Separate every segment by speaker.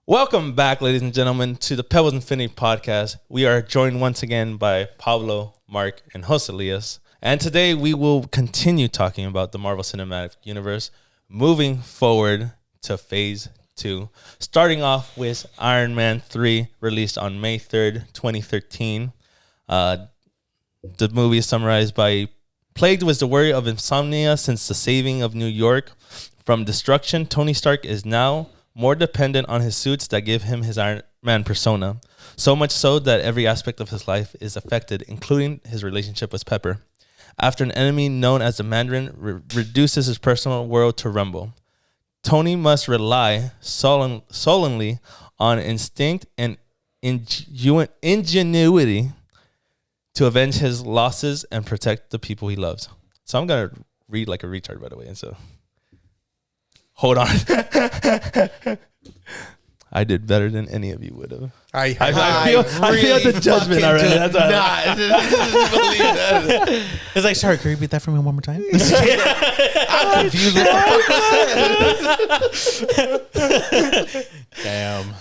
Speaker 1: Welcome back, ladies and gentlemen, to the Pebles Infinity Podcast. We are joined once again by Pablo, Mark, and Jose Elias. And today we will continue talking about the Marvel Cinematic Universe, moving forward to Phase 2. Starting off with Iron Man 3, released on May 3rd, 2013. The movie is summarized by: plagued with the worry of insomnia since the saving of New York from destruction, Tony Stark is now more dependent on his suits that give him his Iron Man persona. So much so that every aspect of his life is affected, including his relationship with Pepper. After an enemy known as the Mandarin reduces his personal world to rumble, Tony must rely sullenly on instinct and ingenuity to avenge his losses and protect the people he loves. So I'm going to read like a retard, by the way. And so, hold on. I did better than any of you would have. I feel the judgment already. That's
Speaker 2: believe that. It's like, sorry, can you repeat that for me one more time? I'm confused what the fuck was said. Damn.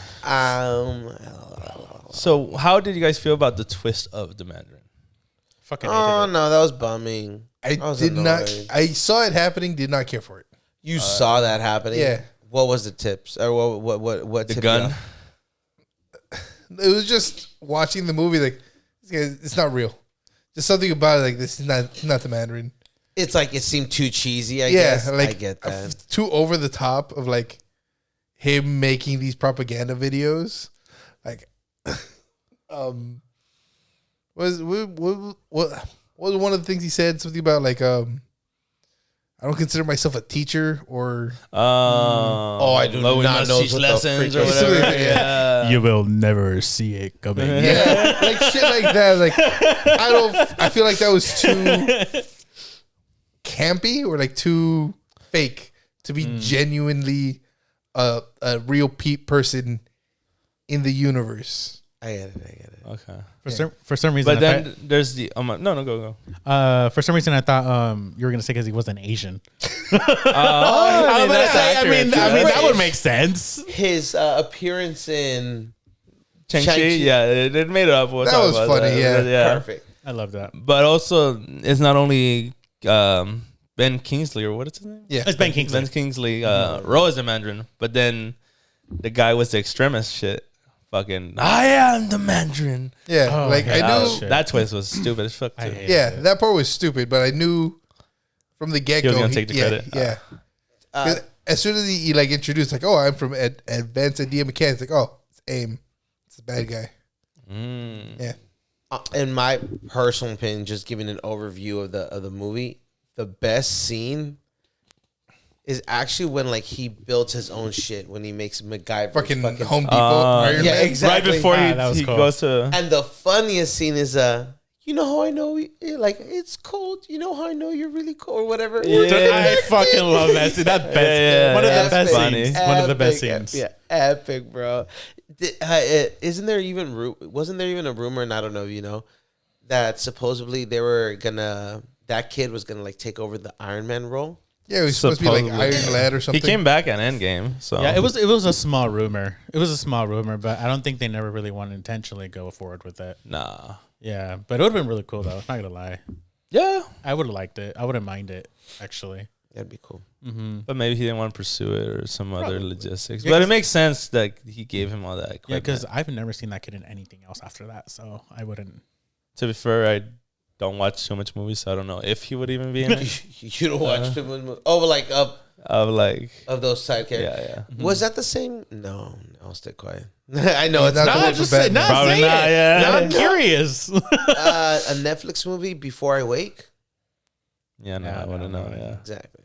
Speaker 1: So how did you guys feel about the twist of the Mandarin?
Speaker 2: Fucking
Speaker 3: no, that was bumming.
Speaker 4: I saw it happening, did not care for it.
Speaker 3: You saw that happening?
Speaker 4: Yeah.
Speaker 3: What was the tips? Or what
Speaker 1: The
Speaker 3: tip
Speaker 1: gun?
Speaker 4: It was just watching the movie, like, it's not real. Just something about it, like, this is not the Mandarin.
Speaker 3: It's like it seemed too cheesy, I guess.
Speaker 4: Like,
Speaker 3: I get that.
Speaker 4: Too over the top of, like, him making these propaganda videos. Like, what was one of the things he said? Something about, like, I don't consider myself a teacher, or
Speaker 3: I do not know
Speaker 1: teach lessons or whatever.
Speaker 4: Yeah.
Speaker 2: You will never see it coming.
Speaker 4: Yeah, like shit like that. Like, I feel like that was too campy or like too fake to be genuinely a real person in the universe.
Speaker 3: I get it.
Speaker 1: Okay.
Speaker 2: For some reason,
Speaker 1: But then there's the... go.
Speaker 2: For some reason, I thought you were gonna say because he wasn't Asian.
Speaker 1: I mean,
Speaker 2: that would make sense.
Speaker 3: His appearance in
Speaker 1: Shang-Chi, yeah, it made it up. We'll
Speaker 4: That
Speaker 1: talk
Speaker 4: was
Speaker 1: about
Speaker 4: funny,
Speaker 1: that.
Speaker 4: yeah.
Speaker 3: Perfect.
Speaker 2: I love that.
Speaker 1: But also, it's not only Ben Kingsley, or what is his name?
Speaker 4: Yeah,
Speaker 2: It's Ben Kingsley.
Speaker 1: Ben Kingsley role as the Mandarin, but then the guy with the extremist shit, fucking, I am the Mandarin.
Speaker 4: yeah.
Speaker 2: Oh,
Speaker 4: Like,
Speaker 2: yeah.
Speaker 4: I knew.
Speaker 2: Shit.
Speaker 1: That twist was stupid as fuck too.
Speaker 4: Yeah, that part was stupid, but I knew from the get go
Speaker 1: He was gonna take the credit.
Speaker 4: Yeah. 'Cause as soon as he like introduced, like, oh, I'm from Advanced Idea Mechanics, like, oh, it's AIM, it's the bad guy. Yeah.
Speaker 3: In my personal opinion, just giving an overview of the movie, the best scene is actually when like he builds his own shit, when he makes MacGyver
Speaker 4: Fucking Home Depot. Iron
Speaker 3: yeah,
Speaker 4: Man.
Speaker 3: exactly.
Speaker 1: Right before
Speaker 2: that was
Speaker 1: he
Speaker 2: cool.
Speaker 1: goes to...
Speaker 3: And the funniest scene is you know how I know like it's cold, you know how I know you're really cold or whatever.
Speaker 2: Dude, I fucking love that scene. That best.
Speaker 1: Yeah,
Speaker 2: one of the
Speaker 3: epic.
Speaker 2: best
Speaker 1: Funny.
Speaker 2: scenes. One of the best
Speaker 3: Epic,
Speaker 2: scenes.
Speaker 3: Yeah, epic, bro. Wasn't there even a rumor, and I don't know if you know, that supposedly that kid was gonna like take over the Iron Man role?
Speaker 4: Yeah, he was supposed to be like Iron Lad or something.
Speaker 1: He came back at Endgame, so...
Speaker 2: Yeah, it was a small rumor. It was a small rumor, but I don't think they never really want to intentionally go forward with it.
Speaker 1: Nah.
Speaker 2: Yeah, but it would have been really cool though. Not gonna lie,
Speaker 1: Yeah,
Speaker 2: I would have liked it. I wouldn't mind it actually.
Speaker 3: That'd be cool.
Speaker 1: but maybe he didn't want to pursue it or some other logistics. But it makes sense that he gave him all that equipment.
Speaker 2: Yeah, because I've never seen that kid in anything else after that, so I wouldn't.
Speaker 1: To be fair, I don't watch too much movies, so I don't know if he would even be in it.
Speaker 3: You don't watch them? Oh, like of those side characters.
Speaker 1: Yeah.
Speaker 3: Was that the same? No, I'll stay quiet. I know it's
Speaker 4: not
Speaker 3: not
Speaker 4: the one
Speaker 2: just
Speaker 4: for
Speaker 2: say,
Speaker 4: Batman.
Speaker 1: Probably
Speaker 2: say
Speaker 1: not,
Speaker 2: it.
Speaker 1: yeah.
Speaker 2: Now I'm curious.
Speaker 3: a Netflix movie, Before I Wake.
Speaker 1: Yeah, no,
Speaker 2: Yeah,
Speaker 1: I wouldn't
Speaker 2: no,
Speaker 1: know, yeah.
Speaker 3: Exactly.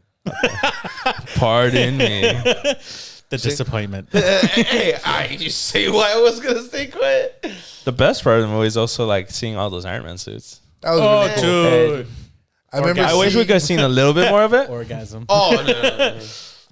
Speaker 1: Pardon me.
Speaker 2: The disappointment.
Speaker 3: Hey, I just say why I was gonna stay quiet.
Speaker 1: The best part of the movie is also like seeing all those Iron Man suits.
Speaker 4: That was really cool.
Speaker 2: dude.
Speaker 4: I remember.
Speaker 1: I wish we could have seen a little bit more of it.
Speaker 2: Orgasm.
Speaker 3: Oh no.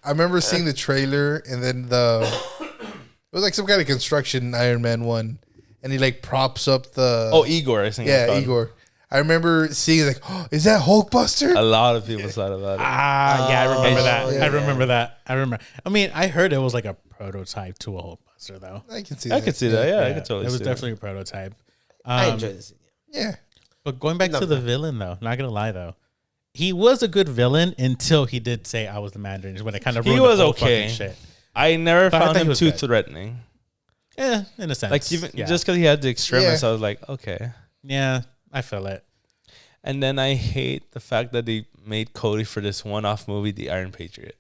Speaker 4: I remember seeing the trailer, and then it was like some kind of construction Iron Man one, and he like props up the.
Speaker 1: Oh, Igor, I think. it's
Speaker 4: yeah,
Speaker 1: called.
Speaker 4: Igor. I remember seeing like, oh, is that Hulkbuster?
Speaker 1: A lot of people thought about it.
Speaker 2: Yeah, I remember that.
Speaker 4: yeah.
Speaker 2: I remember that. I remember. I mean, I heard it was like a prototype to a Hulkbuster. poster though.
Speaker 4: I can see
Speaker 1: I
Speaker 4: that.
Speaker 1: could see that. Yeah, I could totally.
Speaker 2: It was
Speaker 1: see
Speaker 2: definitely a prototype.
Speaker 3: I enjoyed this.
Speaker 4: Yeah.
Speaker 2: But going back
Speaker 3: No,
Speaker 2: to the
Speaker 3: no.
Speaker 2: villain though, not gonna lie though, he was a good villain until he did say I was the Mandarin. When it kind of
Speaker 1: He
Speaker 2: ruined
Speaker 1: was
Speaker 2: the whole
Speaker 1: okay.
Speaker 2: fucking shit.
Speaker 1: I never
Speaker 2: But I
Speaker 1: found
Speaker 2: thought he
Speaker 1: him
Speaker 2: was
Speaker 1: too
Speaker 2: good.
Speaker 1: threatening.
Speaker 2: Yeah, in a sense.
Speaker 1: Like even
Speaker 2: yeah.
Speaker 1: just because he had the extremists,
Speaker 4: Yeah.
Speaker 1: I was like, okay.
Speaker 2: Yeah, I feel it.
Speaker 1: And then I hate the fact that they made Cody for this one-off movie, The Iron Patriot.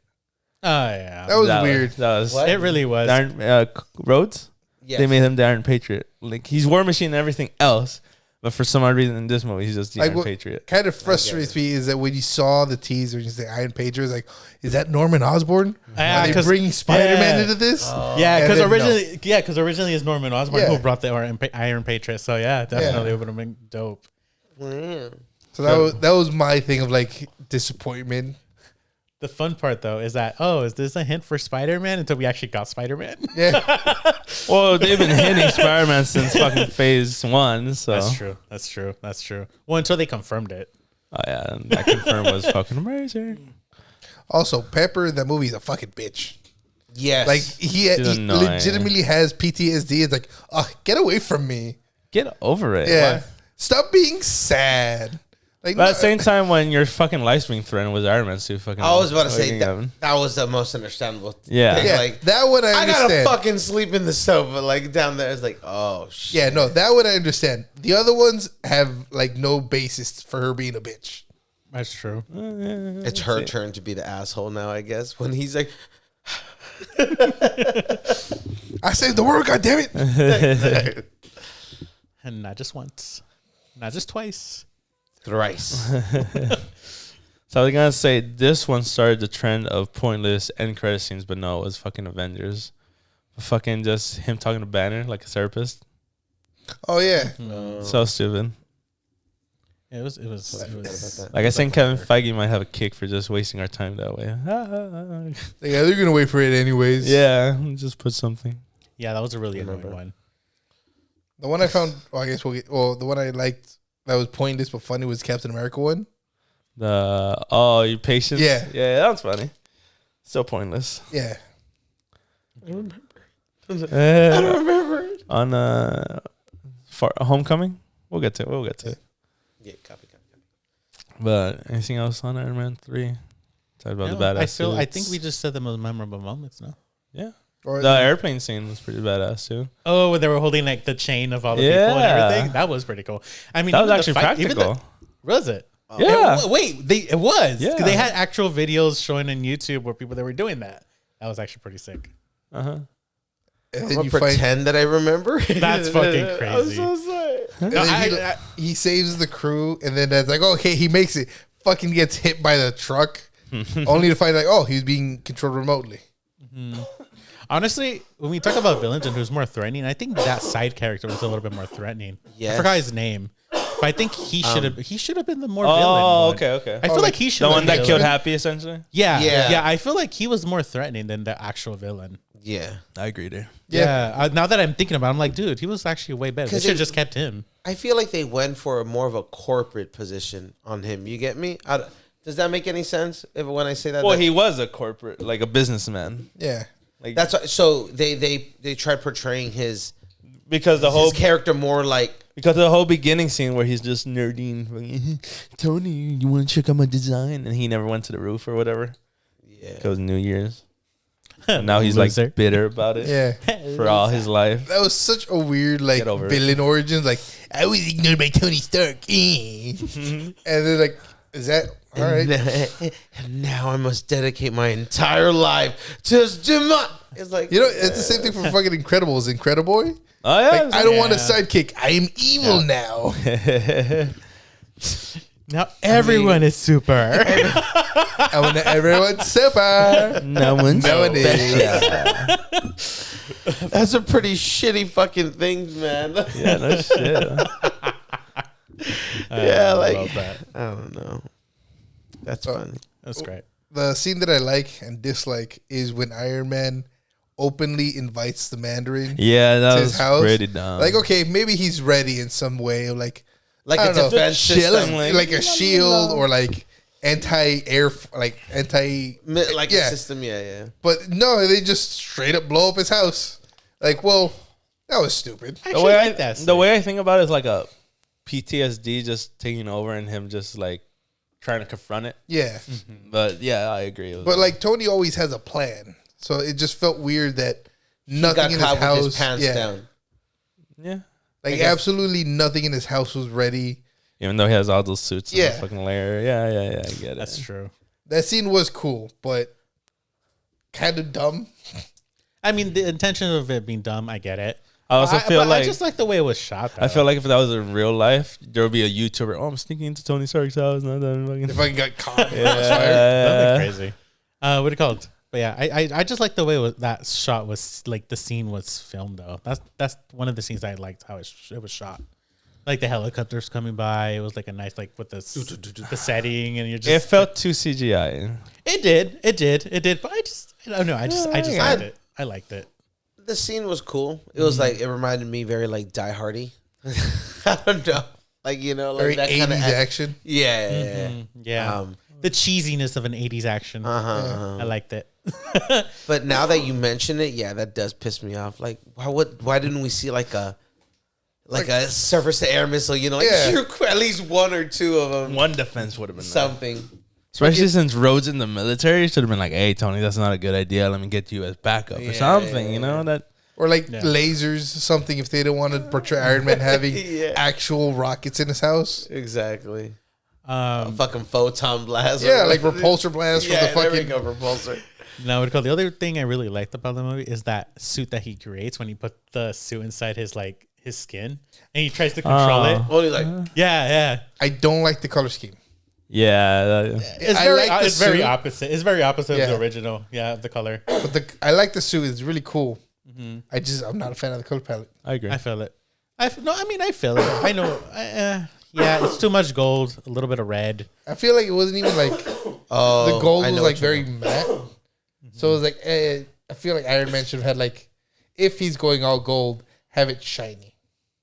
Speaker 2: Oh yeah,
Speaker 4: That was weird.
Speaker 1: That was
Speaker 3: What?
Speaker 2: it really was.
Speaker 1: the Iron, Rhodes.
Speaker 3: Yes.
Speaker 1: They made him the Iron Patriot. Like he's War Machine and everything else, but for some odd reason in this movie, he's just the
Speaker 4: Like,
Speaker 1: Iron
Speaker 4: what
Speaker 1: Patriot.
Speaker 4: kind of frustrates me is that when you saw the teaser and you say Iron Patriot, it's like, is that Norman Osborn?
Speaker 2: Yeah,
Speaker 4: Are they
Speaker 2: 'cause-
Speaker 4: bringing Spider-Man
Speaker 2: yeah.
Speaker 4: into this?
Speaker 2: Yeah,
Speaker 4: And
Speaker 2: because
Speaker 4: then,
Speaker 2: originally it's Norman Osborn
Speaker 4: Yeah.
Speaker 2: who brought the Iron Patriot. So yeah, definitely it would have been dope.
Speaker 3: Yeah.
Speaker 4: So that was my thing of like disappointment.
Speaker 2: The fun part though is that is this a hint for Spider-Man until we actually got Spider-Man?
Speaker 4: Yeah.
Speaker 1: Well, they've been hitting Spider-Man since fucking Phase 1, so.
Speaker 2: That's true. Well, until they confirmed it.
Speaker 1: Oh, yeah, and that confirmed was fucking amazing.
Speaker 4: Also, Pepper in that movie is a fucking bitch.
Speaker 3: Yes.
Speaker 4: Like he
Speaker 1: annoying.
Speaker 4: legitimately has PTSD. It's like, oh, get away from me.
Speaker 1: Get over it.
Speaker 4: Yeah.
Speaker 1: Why?
Speaker 4: Stop being sad. Like
Speaker 1: But at the same time, when your fucking life's being threatened with Iron Man suit, fucking.
Speaker 3: I was about to say
Speaker 1: fucking
Speaker 3: that,
Speaker 1: heaven.
Speaker 3: that was the most understandable.
Speaker 1: Yeah.
Speaker 3: thing.
Speaker 4: yeah,
Speaker 3: Like
Speaker 4: that one I
Speaker 3: I gotta
Speaker 4: understand.
Speaker 3: fucking sleep in the sofa, like down there. It's like, oh shit.
Speaker 4: Yeah, no, that one I understand. The other ones have like no basis for her being a bitch.
Speaker 2: That's true.
Speaker 3: It's her turn to be the asshole now, I guess. When he's like,
Speaker 4: I saved the world, God damn it.
Speaker 2: And not just once, not just twice.
Speaker 3: thrice.
Speaker 1: So I was gonna say this one started the trend of pointless end credit scenes, but no, it was fucking Avengers. Fucking just him talking to Banner like a therapist.
Speaker 4: Oh yeah.
Speaker 1: So stupid.
Speaker 2: It was.
Speaker 1: Like I think Kevin Feige might have a kick for just wasting our time that way.
Speaker 4: Yeah, they're gonna wait for it anyways.
Speaker 1: Yeah, just put something.
Speaker 2: Yeah, that was a really annoying one.
Speaker 4: The one I found, I guess the one I liked that was pointless but funny was Captain America one.
Speaker 1: You patience.
Speaker 4: Yeah.
Speaker 1: Yeah, that was funny. Still pointless.
Speaker 4: Yeah.
Speaker 3: I don't remember.
Speaker 1: On Homecoming, we'll get to it.
Speaker 3: Yeah, copy.
Speaker 1: But anything else on Iron Man 3? Talk about the badass.
Speaker 2: I think we just said the most memorable moments. No.
Speaker 1: Yeah.
Speaker 4: Or
Speaker 1: The airplane scene was pretty badass too.
Speaker 2: Oh, when they were holding like the chain of all the people and
Speaker 1: Yeah.
Speaker 2: everything. That was pretty cool. I mean,
Speaker 1: That was
Speaker 2: even the
Speaker 1: actually
Speaker 2: even
Speaker 1: practical.
Speaker 2: was it?
Speaker 1: Yeah.
Speaker 2: Wait, it was.
Speaker 1: Yeah.
Speaker 2: They had actual videos showing on YouTube where people that were doing that. That was actually pretty sick.
Speaker 1: Uh-huh.
Speaker 4: and
Speaker 3: I'm
Speaker 4: then
Speaker 3: gonna
Speaker 4: you find
Speaker 3: pretend that I remember.
Speaker 2: That's fucking
Speaker 3: I'm
Speaker 2: crazy.
Speaker 3: so sorry.
Speaker 4: and then he saves the crew, and then that's like, okay, he makes it. Fucking gets hit by the truck, only to find like, oh, he's being controlled remotely.
Speaker 2: Honestly, when we talk about villains and who's more threatening, I think that side character was a little bit more threatening. I
Speaker 3: Yes.
Speaker 2: forgot his name, but I think he should have been the more
Speaker 1: Oh,
Speaker 2: villain. one.
Speaker 1: okay.
Speaker 2: I feel like he should.
Speaker 1: The one that killed
Speaker 2: Happy.
Speaker 1: Happy, essentially.
Speaker 2: Yeah,
Speaker 3: Yeah.
Speaker 2: yeah. I feel like he was more threatening than the actual villain.
Speaker 3: Yeah.
Speaker 1: I agree there.
Speaker 2: Yeah. Now that I'm thinking about it, I'm like, dude, he was actually way better. They
Speaker 3: 'Cause
Speaker 2: should have
Speaker 3: it-
Speaker 2: just kept him.
Speaker 3: I feel like they went for more of a corporate position on him. You get me? Does that make any sense? When I say that,
Speaker 1: Well,
Speaker 3: that-
Speaker 1: he was a corporate, like a businessman.
Speaker 4: Yeah.
Speaker 1: Like
Speaker 3: that's what, so they tried portraying his
Speaker 1: because the whole
Speaker 3: character more like
Speaker 1: beginning scene where he's just nerding. Tony, you want to check out my design? And he never went to the roof or whatever.
Speaker 3: yeah.
Speaker 1: It was New Year's. And now he's
Speaker 2: Loser.
Speaker 1: like bitter about it.
Speaker 4: Yeah.
Speaker 1: For all his life.
Speaker 4: That was such a weird like
Speaker 1: Get over it.
Speaker 4: villain origins. Like I was ignored by Tony Stark, and then like, is that all right?
Speaker 3: And now I must dedicate my entire life to It's like
Speaker 4: You know, it's the same thing for fucking Incredibles. Incrediboy.
Speaker 1: Oh yeah.
Speaker 4: Like, I don't want a
Speaker 2: Yeah.
Speaker 4: sidekick. I am evil now.
Speaker 2: Now everyone is super.
Speaker 4: I want everyone super.
Speaker 1: no one's
Speaker 4: No one is.
Speaker 3: that's a pretty shitty fucking thing, man.
Speaker 1: Yeah, no shit.
Speaker 3: Yeah, like
Speaker 2: love that.
Speaker 3: I don't know. That's funny.
Speaker 2: That's great.
Speaker 4: The scene that I like and dislike is when Iron Man openly invites the Mandarin
Speaker 1: Yeah, that
Speaker 4: to
Speaker 1: was
Speaker 4: his house.
Speaker 1: pretty dumb.
Speaker 4: Like, okay, maybe he's ready in some way, like
Speaker 3: Like
Speaker 4: I
Speaker 3: a
Speaker 4: don't know.
Speaker 3: defense
Speaker 1: Chilling,
Speaker 3: system,
Speaker 4: like a shield or like anti-air, like anti.
Speaker 3: like
Speaker 4: Yeah.
Speaker 3: a system. Yeah.
Speaker 4: But no, they just straight up blow up his house Like, well, that was stupid.
Speaker 1: The way I think about it is like a PTSD just taking over and him just like trying to confront it.
Speaker 4: Yeah.
Speaker 1: But yeah, I agree.
Speaker 4: But like Tony always has a plan, so it just felt weird that nothing in his house.
Speaker 3: With his pants down.
Speaker 1: Yeah.
Speaker 4: Like absolutely nothing in his house was ready.
Speaker 1: Even though he has all those suits in
Speaker 4: Yeah.
Speaker 1: the fucking lair. Yeah, I get it.
Speaker 2: That's true.
Speaker 4: That scene was cool, but kind of dumb.
Speaker 2: I mean, the intention of it being dumb, I get it.
Speaker 1: I also feel like
Speaker 2: I just like the way it was shot. Though.
Speaker 1: I feel like if that was in real life, there would be a YouTuber. Oh, I'm sneaking into Tony Stark's house. Not that fucking.
Speaker 4: If I got caught,
Speaker 2: that'd be crazy. What it called? But yeah, I just like the way that shot was like the scene was filmed though. That's one of the scenes I liked how it was shot. Like the helicopters coming by, it was like a nice like with the setting and you're just.
Speaker 1: It felt too CGI.
Speaker 2: It did. But I don't know. I just liked it. I liked it.
Speaker 3: The scene was cool. It was like, it reminded me very like Die Hardy. I don't know. Like, you know, like
Speaker 4: very
Speaker 3: that
Speaker 4: 80s
Speaker 3: kind of
Speaker 4: action.
Speaker 3: Yeah.
Speaker 2: Yeah. The cheesiness of an 80s action. I liked it.
Speaker 3: But now that you mention it, yeah, that does piss me off. Like, why didn't we see like a surface to air missile, you know, like shoot at least one or two of them.
Speaker 1: One defense would have been
Speaker 3: something.
Speaker 1: Nice. Especially since Rhodes in the military should have been like, hey, Tony, that's not a good idea. Let me get you as backup or something, you know? That.
Speaker 4: Or like lasers, something if they don't want to portray Iron Man having actual rockets in his house.
Speaker 3: Exactly. A fucking photon blast.
Speaker 4: Yeah, like repulsor blast for the fucking
Speaker 3: repulsor.
Speaker 2: Now, the other thing I really liked about the movie is that suit that he creates when he put the suit inside his skin and he tries to control it.
Speaker 3: Well, he's like,
Speaker 2: yeah.
Speaker 4: I don't like the color scheme.
Speaker 1: Yeah,
Speaker 2: it's very opposite. It's very opposite of the original. Yeah, the color.
Speaker 4: But I like the suit. It's really cool. I'm not a fan of the color palette.
Speaker 1: I agree.
Speaker 2: I feel it. I feel it. I know. Yeah, it's too much gold. A little bit of red.
Speaker 4: I feel like it wasn't even like the gold was like very matte. So it was like I feel like Iron Man should have had like, if he's going all gold, have it shiny.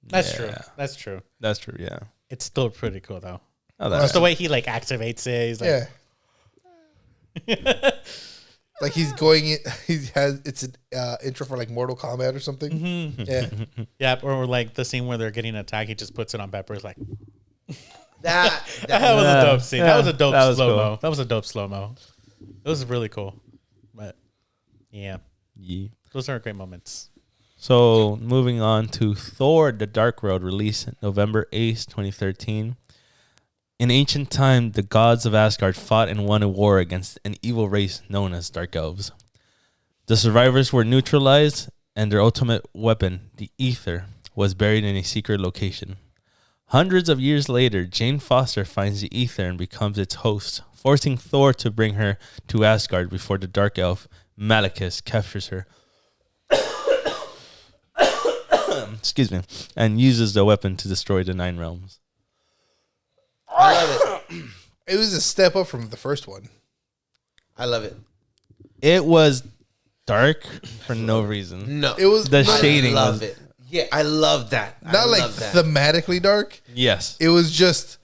Speaker 2: That's true. That's true.
Speaker 1: Yeah.
Speaker 2: It's still pretty cool though.
Speaker 1: Oh,
Speaker 2: that's the way he like activates it. He's like,
Speaker 4: like he's going in. It's an intro for like Mortal Kombat or something. Yeah,
Speaker 2: or like the scene where they're getting attacked. He just puts it on Pepper. It's like
Speaker 3: that
Speaker 2: was a dope scene. That was a dope slow mo.
Speaker 1: Cool.
Speaker 2: That was a dope slow mo. It was really cool. But yeah, those are great moments.
Speaker 1: So moving on to Thor: The Dark World, released November 8th, 2013. In ancient time, the gods of Asgard fought and won a war against an evil race known as Dark Elves. The survivors were neutralized, and their ultimate weapon, the Ether, was buried in a secret location. Hundreds of years later, Jane Foster finds the Ether and becomes its host, forcing Thor to bring her to Asgard before the Dark Elf, Malekith, captures her. Excuse me. And uses the weapon to destroy the 9 realms.
Speaker 3: I love it.
Speaker 4: It was a step up from the first one.
Speaker 3: I love it.
Speaker 1: It was dark for no reason.
Speaker 3: No,
Speaker 4: It was
Speaker 1: The shading
Speaker 3: I love
Speaker 1: was
Speaker 3: it. Yeah, I love that.
Speaker 4: not like thematically dark.
Speaker 1: yes.
Speaker 4: It was just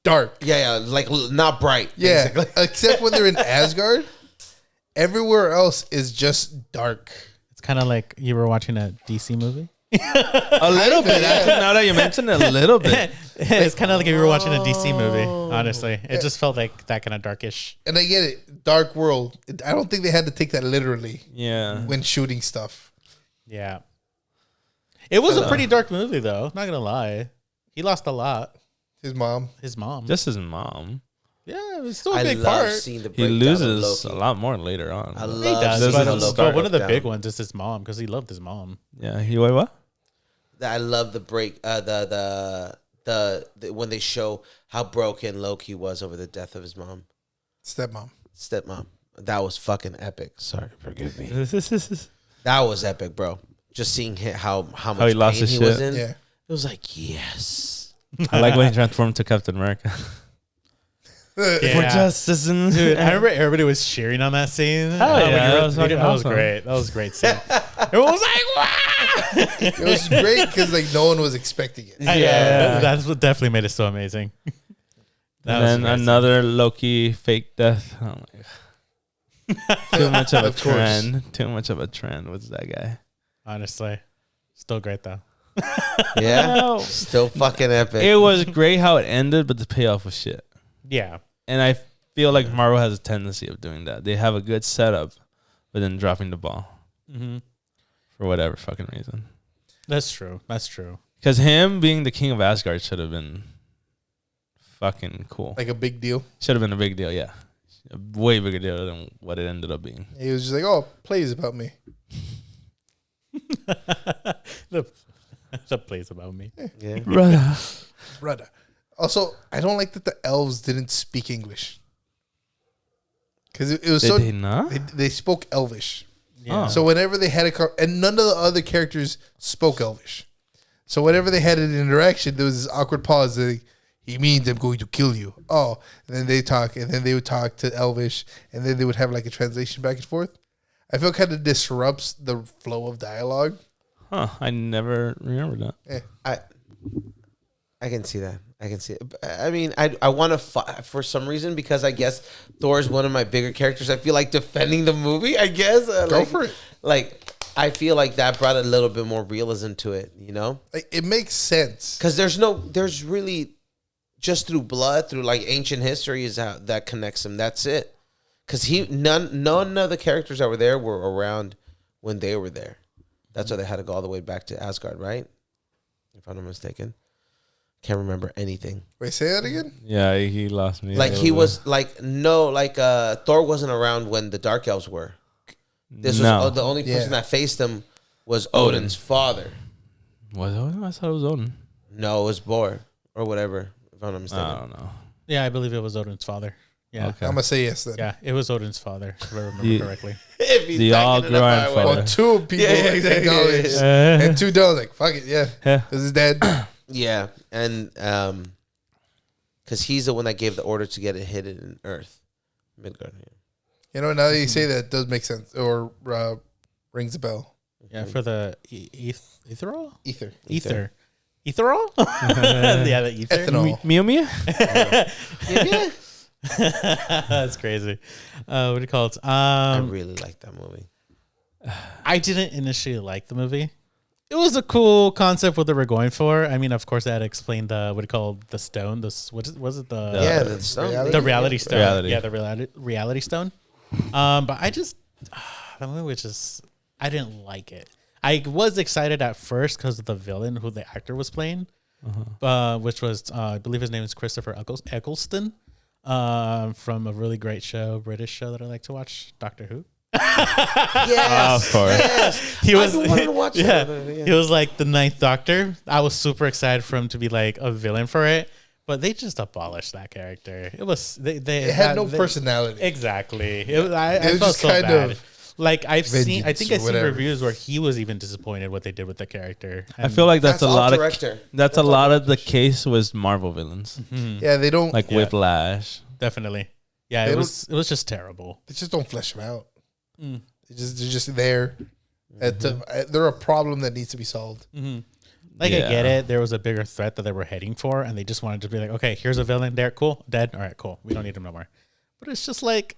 Speaker 4: dark.
Speaker 3: Yeah, like not bright.
Speaker 4: Yeah,
Speaker 3: basically.
Speaker 4: except when they're in Asgard. Everywhere else is just dark.
Speaker 2: It's kind of like you were watching a DC movie.
Speaker 1: A little bit. Now that you mentioned it, a little bit.
Speaker 2: It's kind of like if you were watching a DC movie. Honestly, it just felt like that kind of darkish.
Speaker 4: And I get it, dark world. I don't think they had to take that literally
Speaker 1: Yeah.
Speaker 4: when shooting stuff.
Speaker 2: Yeah, it was a pretty dark movie though. Not gonna lie, he lost a lot.
Speaker 4: His mom.
Speaker 2: His mom.
Speaker 1: Just his mom.
Speaker 2: Yeah, it was still a
Speaker 3: I
Speaker 2: big
Speaker 3: love
Speaker 2: part.
Speaker 3: seeing the
Speaker 1: He
Speaker 3: breakdown
Speaker 1: loses
Speaker 3: of
Speaker 1: a
Speaker 3: Loki.
Speaker 1: lot more later on.
Speaker 3: I
Speaker 2: He
Speaker 3: love
Speaker 2: does,
Speaker 1: Doesn't
Speaker 3: seeing the
Speaker 1: start
Speaker 2: but one of the
Speaker 3: breakdown.
Speaker 2: big ones is his mom because he loved his mom.
Speaker 1: Yeah. He wait what?
Speaker 3: I love the break. The when they show how broken Loki was over the death of his mom, stepmom. That was fucking epic. Sorry, forgive me. That was epic, bro. Just seeing how much
Speaker 1: he lost
Speaker 3: pain
Speaker 1: his
Speaker 3: he was
Speaker 1: shit.
Speaker 3: in.
Speaker 4: Yeah.
Speaker 3: It was like, yes.
Speaker 1: I like when he transformed to Captain America. For justice and
Speaker 2: Dude, I remember everybody was cheering on that scene.
Speaker 1: Hell yeah, that was
Speaker 2: that
Speaker 1: fucking
Speaker 2: was
Speaker 1: awesome.
Speaker 2: great. That was a great scene. Everyone was like, "Wow!"
Speaker 4: It was great because like no one was expecting it.
Speaker 2: Yeah, that's what definitely made it so amazing. That was
Speaker 1: And
Speaker 2: a
Speaker 1: then
Speaker 2: great
Speaker 1: another Loki fake death. Oh my God. Too much of a
Speaker 4: Of course.
Speaker 1: trend. Too much of a trend. What's that guy?
Speaker 2: Honestly, still great though.
Speaker 3: Yeah, still fucking epic.
Speaker 1: It was great how it ended, but the payoff was shit.
Speaker 2: Yeah,
Speaker 1: And I feel like Marvel has a tendency of doing that. They have a good setup, but then dropping the ball for whatever fucking reason.
Speaker 2: that's true. That's true.
Speaker 1: Because him being the king of Asgard should have been fucking cool.
Speaker 4: Like a big deal.
Speaker 1: Should have been a big deal, yeah. A way bigger deal than what it ended up being.
Speaker 4: He was just like, "Oh, plays about me."
Speaker 2: The plays about me.
Speaker 3: Yeah.
Speaker 4: Brother. Also, I don't like that the elves didn't speak English. Because it was
Speaker 1: Did they not?
Speaker 4: They spoke Elvish.
Speaker 2: Yeah.
Speaker 4: So whenever they had and none of the other characters spoke Elvish. So whenever they had an interaction, there was this awkward pause. Like, he means I'm going to kill you. Oh, and then they talk, and then they would talk to Elvish, and then they would have like a translation back and forth. I feel kind of disrupts the flow of dialogue.
Speaker 1: Huh, I never remembered that.
Speaker 3: I can see that. I can see it. I mean, I want to for some reason, because I guess Thor is one of my bigger characters. I feel like defending the movie. I guess
Speaker 4: Go for it.
Speaker 3: Like, I feel like that brought a little bit more realism to it. You know,
Speaker 4: Like, it makes sense.
Speaker 3: because there's really just through blood, through like ancient history is how that connects him. That's it. Because none of the characters that were there were around when they were there. That's why they had to go all the way back to Asgard, right? If I'm not mistaken. Can't remember anything.
Speaker 4: Wait, say that again?
Speaker 1: Yeah, he lost me.
Speaker 3: Like he was like Thor wasn't around when the Dark Elves were. This was the only person that faced them was Odin's father.
Speaker 1: Was it Odin? I thought it was Odin.
Speaker 3: No, it was Bor or whatever. If I'm not mistaken.
Speaker 1: I don't know.
Speaker 2: Yeah, I believe it was Odin's father. Yeah.
Speaker 1: Okay.
Speaker 4: I'm going to say yes then.
Speaker 2: Yeah, it was Odin's father, if I remember correctly.
Speaker 3: If he's
Speaker 1: The
Speaker 3: backing it up,
Speaker 1: all-growing
Speaker 3: I would.
Speaker 1: father.
Speaker 4: Well, two people acknowledged. And two don't. Like, fuck it, yeah. This is dead.
Speaker 3: Yeah, and because he's the one that gave the order to get it hidden in Earth, Midgard. Yeah.
Speaker 4: You know, now that you say that, it does make sense. Or rings a bell.
Speaker 2: Yeah, for the etherol?
Speaker 4: Ether.
Speaker 2: Ether. Etherol? Yeah, the ether.
Speaker 4: Ethanol.
Speaker 1: Mew Mew?
Speaker 3: Yeah.
Speaker 2: That's crazy. What do you call it?
Speaker 3: I really like that movie.
Speaker 2: I didn't initially like the movie. It was a cool concept what they were going for. I mean, of course, I had to explain the what do you call the stone? Was it
Speaker 3: The stone.
Speaker 2: the reality stone?
Speaker 1: Reality.
Speaker 2: Yeah, the reality stone. But I just the movie was just I didn't like it. I was excited at first because of the villain who the actor was playing, which was I believe his name is Christopher Eccleston, from a really great show, British show that I like to watch, Doctor Who.
Speaker 3: Yes,
Speaker 1: Of course.
Speaker 3: yes.
Speaker 2: He was
Speaker 3: I wanted to watch
Speaker 2: yeah,
Speaker 3: that.
Speaker 2: he was like the Ninth Doctor. I was super excited for him to be like a villain for it, but they just abolished that character. It was
Speaker 4: It had no personality.
Speaker 2: Exactly. It was, I
Speaker 4: It was
Speaker 2: felt
Speaker 4: just
Speaker 2: so
Speaker 4: kind
Speaker 2: bad.
Speaker 4: of
Speaker 2: Like I think I've
Speaker 4: vengeance or
Speaker 2: seen
Speaker 4: whatever.
Speaker 2: reviews where he was even disappointed what they did with the character.
Speaker 1: I feel like that's a
Speaker 3: all
Speaker 1: lot of
Speaker 3: director.
Speaker 1: that's a lot of the case with Marvel villains,
Speaker 4: Yeah, they don't.
Speaker 1: like
Speaker 2: Yeah.
Speaker 1: Whiplash.
Speaker 2: Definitely. Yeah,
Speaker 4: They
Speaker 2: it was just terrible.
Speaker 4: They just don't flesh them out. They're just there. They're a problem that needs to be solved.
Speaker 2: Like
Speaker 1: Yeah.
Speaker 2: I get it. There was a bigger threat that they were heading for, and they just wanted to be like, okay, here's a villain. There, cool, dead. All right, cool. We don't need him no more. But it's just like,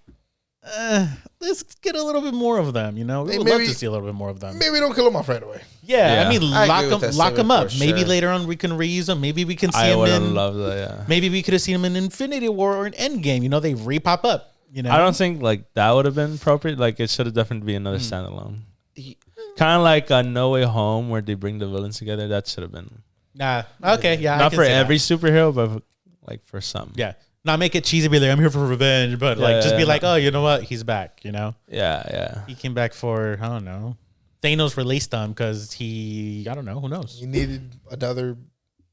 Speaker 2: let's get a little bit more of them. You know, we would love
Speaker 4: Maybe-
Speaker 2: to see a little bit more of them.
Speaker 4: Maybe don't kill them off right away.
Speaker 2: Yeah,
Speaker 1: Yeah.
Speaker 2: I mean,
Speaker 3: I agree with
Speaker 2: lock
Speaker 3: that
Speaker 2: them
Speaker 3: statement
Speaker 2: up.
Speaker 3: for
Speaker 2: Maybe
Speaker 3: sure.
Speaker 2: later on we can reuse them. Maybe we can see
Speaker 1: I
Speaker 2: them
Speaker 1: would have
Speaker 2: in.
Speaker 1: loved that. Yeah.
Speaker 2: Maybe we could have seen them in Infinity War or in Endgame. You know, they re-pop up. You know,
Speaker 1: I don't think like that would have been appropriate. Like it should have definitely been another standalone. Kind of like a No Way Home where they bring the villains together. That should have been
Speaker 2: Nah. Okay. Yeah. I
Speaker 1: not
Speaker 2: can
Speaker 1: for
Speaker 2: see that.
Speaker 1: every superhero, but like for some.
Speaker 2: Yeah. Not make it cheesy. Be like, I'm here for revenge, but like just be
Speaker 1: Yeah.
Speaker 2: like, oh, you know what? He's back. You know,
Speaker 1: Yeah.
Speaker 2: he came back for I don't know. Thanos released them because I don't know. Who knows?
Speaker 4: He needed another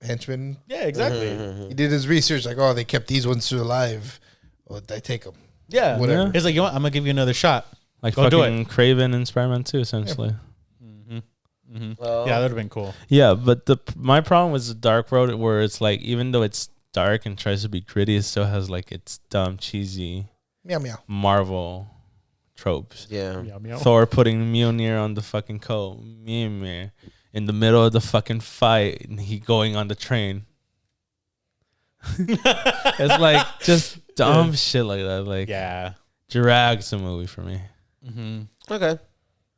Speaker 4: henchman.
Speaker 2: Yeah. Exactly.
Speaker 4: He did his research. Like, oh, they kept these ones alive. Well, I take them.
Speaker 2: Yeah.
Speaker 4: Whatever.
Speaker 2: It's like, you know what? I'm gonna give you another shot.
Speaker 1: Like
Speaker 2: Go do
Speaker 1: fucking Craven and Spider-Man 2, essentially.
Speaker 3: Well,
Speaker 2: Yeah, that would have been cool.
Speaker 1: Yeah, but my problem was the Dark World, where it's like even though it's dark and tries to be gritty, it still has like its dumb, cheesy
Speaker 4: Meow meow.
Speaker 1: Marvel tropes.
Speaker 3: yeah.
Speaker 2: Meow, meow.
Speaker 1: Thor putting Mjolnir on the fucking coat, Mjolnir in the middle of the fucking fight, and he going on the train. It's like just dumb shit like that. Like
Speaker 2: Yeah.
Speaker 1: drags the movie for me.
Speaker 3: Okay.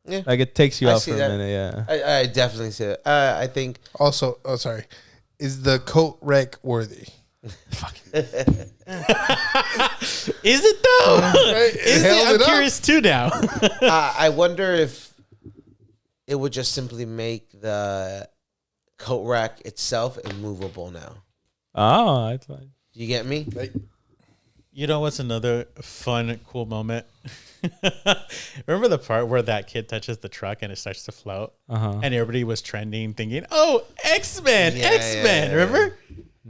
Speaker 3: Yeah.
Speaker 1: Like it takes you
Speaker 3: I
Speaker 1: out
Speaker 3: see
Speaker 1: for a
Speaker 3: that.
Speaker 1: minute. Yeah.
Speaker 3: I definitely see it. I think
Speaker 4: Also, sorry. Is the coat wreck worthy?
Speaker 2: Is it though?
Speaker 4: Right?
Speaker 2: Is it? I'm curious too now.
Speaker 3: I wonder if it would just simply make the coat rack itself immovable now.
Speaker 1: Oh, I thought.
Speaker 3: You get me?
Speaker 2: You know what's another fun, cool moment? Remember the part where that kid touches the truck and it starts to float? And everybody was trending thinking, oh, X-Men,
Speaker 3: Yeah,
Speaker 2: X-Men.
Speaker 3: yeah.
Speaker 2: Remember?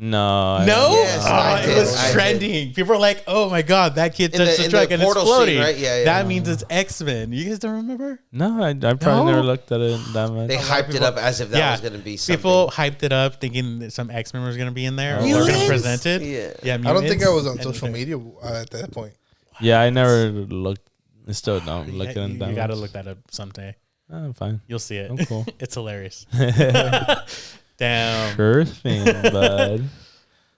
Speaker 1: No.
Speaker 2: No?
Speaker 3: Yes, I
Speaker 2: It
Speaker 3: did.
Speaker 2: was
Speaker 3: I
Speaker 2: trending. People were like, oh my God, that kid
Speaker 3: In
Speaker 2: touched
Speaker 3: the-
Speaker 2: the
Speaker 3: in
Speaker 2: truck
Speaker 3: the
Speaker 2: and it's
Speaker 3: portal scene,
Speaker 2: floating.
Speaker 3: right? Yeah, yeah.
Speaker 2: That means it's X-Men. You guys don't remember?
Speaker 1: No, I probably
Speaker 2: No?
Speaker 1: never looked at it that much.
Speaker 3: They hyped it up as if that was going to be something.
Speaker 2: People hyped it up thinking that some X-Men was going to be in there. Or
Speaker 1: Mutants?
Speaker 2: going to present it.
Speaker 3: Yeah.
Speaker 4: I don't think I was on
Speaker 2: mutants.
Speaker 4: social
Speaker 2: And-
Speaker 4: media at that point.
Speaker 1: Yeah, I never looked. I still don't look at
Speaker 2: You,
Speaker 1: it that
Speaker 2: you got to
Speaker 1: much.
Speaker 2: look that up someday.
Speaker 1: Oh, I'm fine.
Speaker 2: You'll see it.
Speaker 1: I'm cool.
Speaker 2: It's hilarious. Damn.
Speaker 1: Sure thing, bud.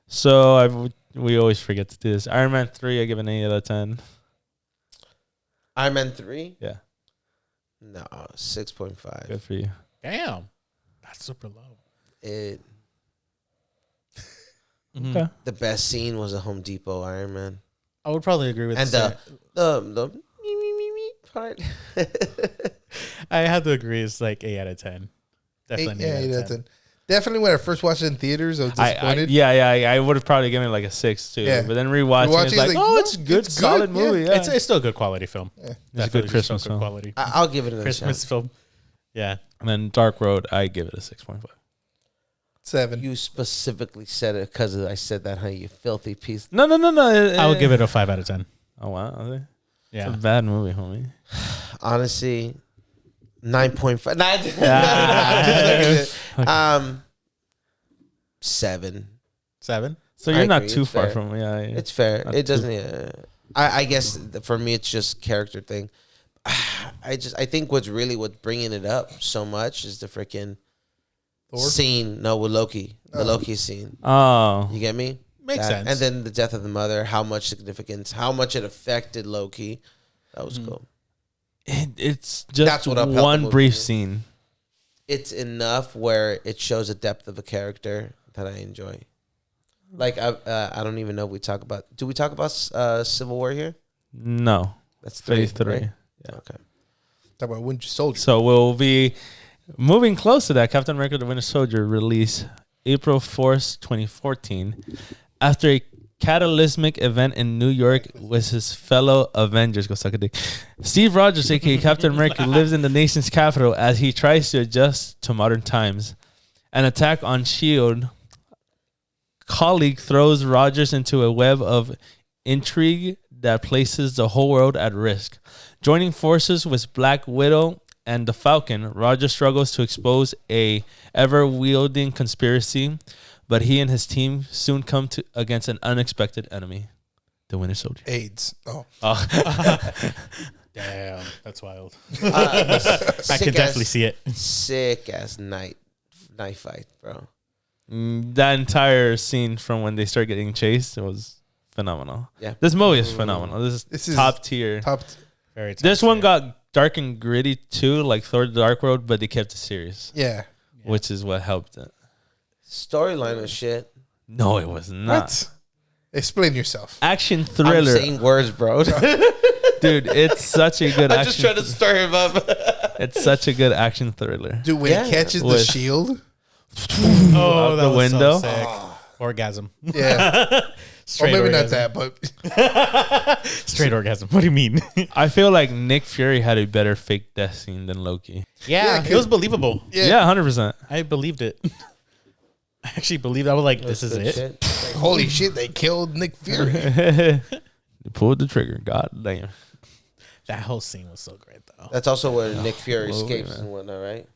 Speaker 1: So we always forget to do this. Iron Man 3, I give an 8 out of 10.
Speaker 3: Iron Man 3?
Speaker 1: Yeah,
Speaker 3: No, 6.5.
Speaker 1: good for you.
Speaker 2: Damn. That's super low.
Speaker 3: It.
Speaker 1: Okay.
Speaker 3: The best scene was a Home Depot Iron Man.
Speaker 2: I would probably agree with
Speaker 3: And
Speaker 2: that.
Speaker 3: the me part.
Speaker 2: I have to agree. It's like 8 out of 10. Definitely
Speaker 4: 8 out of 10. Definitely when I first watched it in theaters, I was disappointed.
Speaker 1: I would have probably given it like a 6 too.
Speaker 4: Yeah.
Speaker 1: But then rewatching it's like,
Speaker 4: no,
Speaker 1: it's good,
Speaker 4: it's
Speaker 1: solid
Speaker 4: good, yeah.
Speaker 1: movie. Yeah.
Speaker 2: It's still a good quality film.
Speaker 1: It's a
Speaker 2: Definitely
Speaker 1: good Christmas
Speaker 2: still good
Speaker 1: film.
Speaker 2: quality.
Speaker 3: I'll give it another
Speaker 2: Christmas
Speaker 3: shot.
Speaker 2: film. Yeah.
Speaker 1: And then Dark Road, I give it a 6.5.
Speaker 4: 7.
Speaker 3: You specifically said it because I said that, huh? You filthy piece.
Speaker 1: No.
Speaker 2: I would give it a 5 out of 10.
Speaker 1: Oh wow, okay.
Speaker 2: Yeah.
Speaker 1: It's a bad movie, homie.
Speaker 3: Honestly, 9.5.
Speaker 1: Okay.
Speaker 3: 7.
Speaker 2: 7?
Speaker 1: So
Speaker 3: I
Speaker 1: you're not
Speaker 3: agree,
Speaker 1: too
Speaker 3: it's
Speaker 1: far
Speaker 3: fair.
Speaker 1: from yeah.
Speaker 3: It's fair.
Speaker 1: Not
Speaker 3: It
Speaker 1: too-
Speaker 3: doesn't. I guess for me, it's just character thing. I think what's bringing it up so much is the freaking scene. No, with Loki, the Loki scene.
Speaker 1: Oh,
Speaker 3: You get me?
Speaker 2: Makes sense.
Speaker 3: And then the death of the mother. How much significance? How much it affected Loki? That was cool.
Speaker 1: it's just
Speaker 3: That's what upheld the
Speaker 1: one
Speaker 3: movie.
Speaker 1: brief scene.
Speaker 3: It's enough where it shows a depth of a character that I enjoy. Like I don't even know if we talk about. Do we talk about Civil War here?
Speaker 1: No,
Speaker 3: That's
Speaker 1: Phase
Speaker 3: 3,
Speaker 1: 3.
Speaker 3: right?
Speaker 1: Yeah.
Speaker 3: Okay.
Speaker 4: Talk about Winter Soldier.
Speaker 1: So we'll be moving close to that. Captain America: The Winter Soldier release April 4th, 2014, after a catalysmic event in New York with his fellow Avengers. Go suck a dick. Steve Rogers, aka Captain America, lives in the nation's capital as he tries to adjust to modern times. An attack on S.H.I.E.L.D. colleague throws Rogers into a web of intrigue that places the whole world at risk. Joining forces with Black Widow and the Falcon, Rogers struggles to expose a ever-wielding conspiracy, but he and his team soon come against an unexpected enemy, the Winter Soldier.
Speaker 4: AIDS. Oh.
Speaker 2: Damn. That's wild.
Speaker 3: I
Speaker 2: I could definitely see it.
Speaker 3: Sick ass night fight, bro.
Speaker 1: That entire scene from when they start getting chased, it was phenomenal.
Speaker 3: Yeah.
Speaker 1: This movie is phenomenal. This
Speaker 4: This
Speaker 1: is
Speaker 4: is
Speaker 1: top tier.
Speaker 2: Very tough.
Speaker 1: This one got dark and gritty too, like Thor: The Dark World, but they kept it serious,
Speaker 4: Yeah.
Speaker 1: which is what helped it.
Speaker 3: Storyline was shit.
Speaker 1: No, it was not.
Speaker 4: What? Explain yourself.
Speaker 1: Action
Speaker 3: I'm
Speaker 1: thriller,
Speaker 3: saying words, bro.
Speaker 1: dude. It's such a good
Speaker 3: I'm
Speaker 1: action.
Speaker 3: just trying to stir him up.
Speaker 1: It's such a good action thriller.
Speaker 4: Dude, when
Speaker 3: Yeah.
Speaker 4: he catches the
Speaker 1: With-
Speaker 4: shield.
Speaker 2: Oh,
Speaker 1: out
Speaker 2: that
Speaker 1: the
Speaker 2: was
Speaker 1: window.
Speaker 2: So sick. Orgasm.
Speaker 4: Yeah. Or
Speaker 2: Straight
Speaker 4: maybe
Speaker 2: orgasm.
Speaker 4: not that, but
Speaker 2: Straight orgasm. What do you mean?
Speaker 1: I feel like Nick Fury had a better fake death scene than Loki.
Speaker 2: Yeah, it was believable.
Speaker 1: Yeah, 100%.
Speaker 2: I believed it. I actually believed. I was like, "This is
Speaker 3: Good
Speaker 2: it."
Speaker 3: shit.
Speaker 4: holy shit, they killed Nick Fury.
Speaker 1: They pulled the trigger. God damn.
Speaker 2: That whole scene was so great, though.
Speaker 3: That's also where Nick Fury
Speaker 1: Whoa,
Speaker 3: escapes
Speaker 1: man.
Speaker 3: and whatnot, right?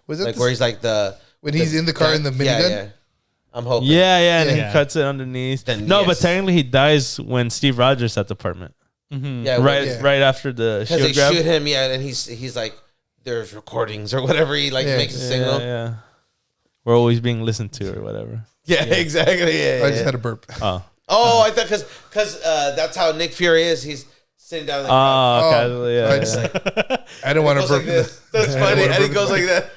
Speaker 4: Was that
Speaker 3: Like where he's like
Speaker 4: when he's in the car in the minigun?
Speaker 3: Yeah. I'm hoping.
Speaker 1: Yeah, and
Speaker 2: Yeah.
Speaker 1: he cuts it underneath.
Speaker 3: Then
Speaker 1: No, but
Speaker 3: yes.
Speaker 1: technically he dies when Steve Rogers at the apartment.
Speaker 2: Mm-hmm.
Speaker 3: Yeah,
Speaker 1: Right,
Speaker 4: yeah.
Speaker 1: right after the
Speaker 3: because they
Speaker 1: shield grab.
Speaker 3: shoot him. Yeah, and he's like, there's recordings or whatever. He like
Speaker 4: Yeah.
Speaker 3: makes a signal.
Speaker 1: Yeah. We're always being listened to or whatever.
Speaker 3: Yeah, exactly. Yeah,
Speaker 4: I just
Speaker 3: yeah.
Speaker 4: had a burp.
Speaker 1: Oh,
Speaker 3: Oh, I thought because that's how Nick Fury is. He's sitting down in the
Speaker 1: crowd.
Speaker 3: crowd.
Speaker 1: Okay, yeah.
Speaker 4: I don't want to
Speaker 3: like this. That's funny. And he goes like that.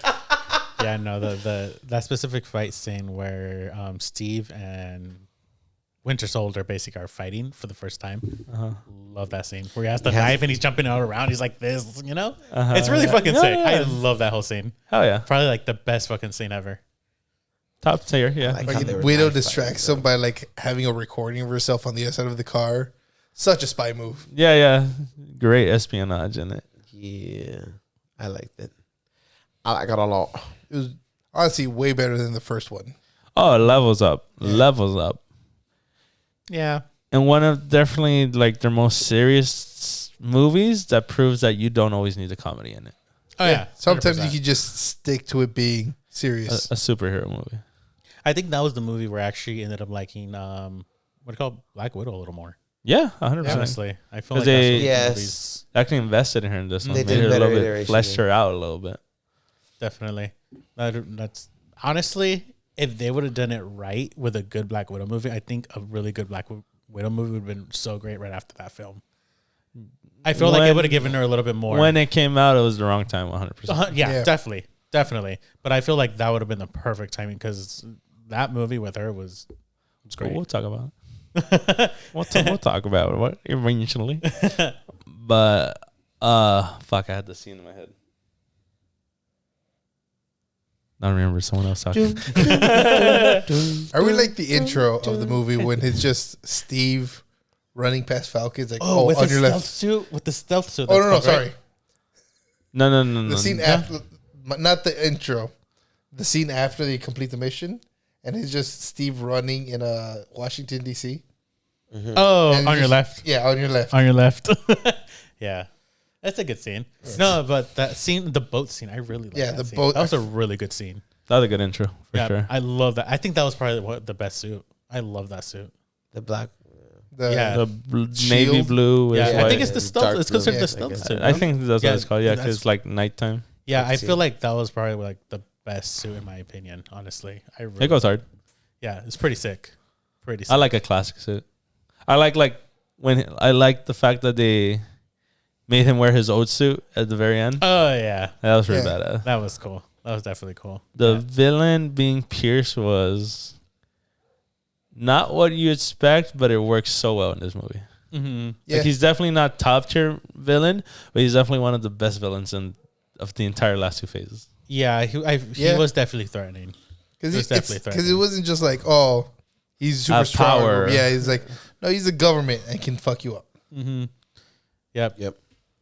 Speaker 2: Yeah, no, that specific fight scene where Steve and Winter Soldier basically are fighting for the first time. Love that scene where he has the knife and he's jumping all around. He's like this, you know? It's really fucking sick. I love that whole scene.
Speaker 1: Hell yeah.
Speaker 2: Probably like the best fucking scene ever.
Speaker 1: Top tier, yeah.
Speaker 4: Like Widow distracts him by like having a recording of herself on the outside of the car. Such a spy move.
Speaker 1: Yeah. Great espionage in it.
Speaker 3: Yeah. I liked it. I got a lot.
Speaker 4: It was honestly way better than the first one.
Speaker 1: Oh, levels up.
Speaker 2: Yeah.
Speaker 1: And one of definitely like their most serious movies that proves that you don't always need a comedy in it.
Speaker 2: Oh, yeah.
Speaker 4: Sometimes
Speaker 2: 100%.
Speaker 4: you can just stick to it being serious.
Speaker 1: A superhero movie.
Speaker 2: I think that was the movie where I actually ended up liking, what do you call Black Widow a little more.
Speaker 1: Yeah, 100%.
Speaker 2: Honestly. I feel like
Speaker 1: They-
Speaker 2: that's what movies.
Speaker 1: Actually invested in her in this one.
Speaker 3: They
Speaker 1: Made
Speaker 3: did
Speaker 1: her a
Speaker 3: better
Speaker 1: little bit,
Speaker 3: iteration,
Speaker 1: fleshed
Speaker 3: yeah.
Speaker 1: her out a little bit.
Speaker 2: Definitely. That's honestly, if they would have done it right with a good Black Widow movie, I think a really good Black Widow movie would have been so great right after that film. I feel like it would have given her a little bit more.
Speaker 1: When it came out, it was the wrong time, 100%.
Speaker 2: Yeah, definitely. But I feel like that would have been the perfect timing because that movie with her was great.
Speaker 1: We'll talk about it. We'll talk about it what eventually. But fuck, I had the scene in my head. I remember someone else talking.
Speaker 4: I really like the intro of the movie when it's just Steve running past Falcons. Like,
Speaker 2: with
Speaker 4: on
Speaker 2: the
Speaker 4: your
Speaker 2: stealth
Speaker 4: left.
Speaker 2: suit, with the stealth suit.
Speaker 4: Oh,
Speaker 2: that's
Speaker 4: no,
Speaker 2: called,
Speaker 4: sorry.
Speaker 2: right?
Speaker 1: No.
Speaker 4: The scene after, not the intro. The scene after they complete the mission. And it's just Steve running in Washington, D.C.
Speaker 2: Oh,
Speaker 4: And
Speaker 2: on your
Speaker 4: just-
Speaker 2: left.
Speaker 4: Yeah, on your left.
Speaker 2: On your left. Yeah. That's a good scene. No, but that scene, the boat scene, I really like that
Speaker 4: the
Speaker 2: scene.
Speaker 4: boat-
Speaker 2: That was a really good scene.
Speaker 1: That was a good intro, for sure.
Speaker 2: I love that. I think that was probably the best suit. I love that suit.
Speaker 3: The black.
Speaker 2: Yeah.
Speaker 1: The navy
Speaker 4: shield?
Speaker 1: blue with
Speaker 2: Yeah, I
Speaker 1: white.
Speaker 2: think it's the stealth.
Speaker 3: Dark
Speaker 2: It's considered
Speaker 3: blue.
Speaker 2: the stealth suit.
Speaker 1: I
Speaker 2: no?
Speaker 1: think that's
Speaker 2: Yeah,
Speaker 1: what it's called. Yeah, because
Speaker 2: that's-
Speaker 1: it's like nighttime.
Speaker 2: Yeah, I
Speaker 3: scene.
Speaker 2: feel like that was probably like the best suit in my opinion. Honestly,
Speaker 1: It goes hard.
Speaker 2: Yeah, it's pretty sick. Pretty sick.
Speaker 1: I like a classic suit. I like the fact that they made him wear his old suit at the very end.
Speaker 2: Oh yeah,
Speaker 1: That was really
Speaker 4: Yeah.
Speaker 1: badass.
Speaker 2: that was cool. That was definitely cool.
Speaker 1: The villain being Pierce was not what you expect, but it works so well in this movie.
Speaker 2: Mm-hmm.
Speaker 4: Yeah.
Speaker 1: Like he's definitely not top tier villain, but he's definitely one of the best villains of the entire last two phases.
Speaker 2: Yeah, he
Speaker 4: Yeah.
Speaker 2: was definitely threatening.
Speaker 4: Because
Speaker 2: It was definitely
Speaker 4: it
Speaker 2: threatening.
Speaker 4: wasn't just like, oh, he's super strong.
Speaker 1: power.
Speaker 4: Yeah, he's like, no, he's a government and can fuck you up.
Speaker 2: Mm-hmm. Yep.
Speaker 3: Yep.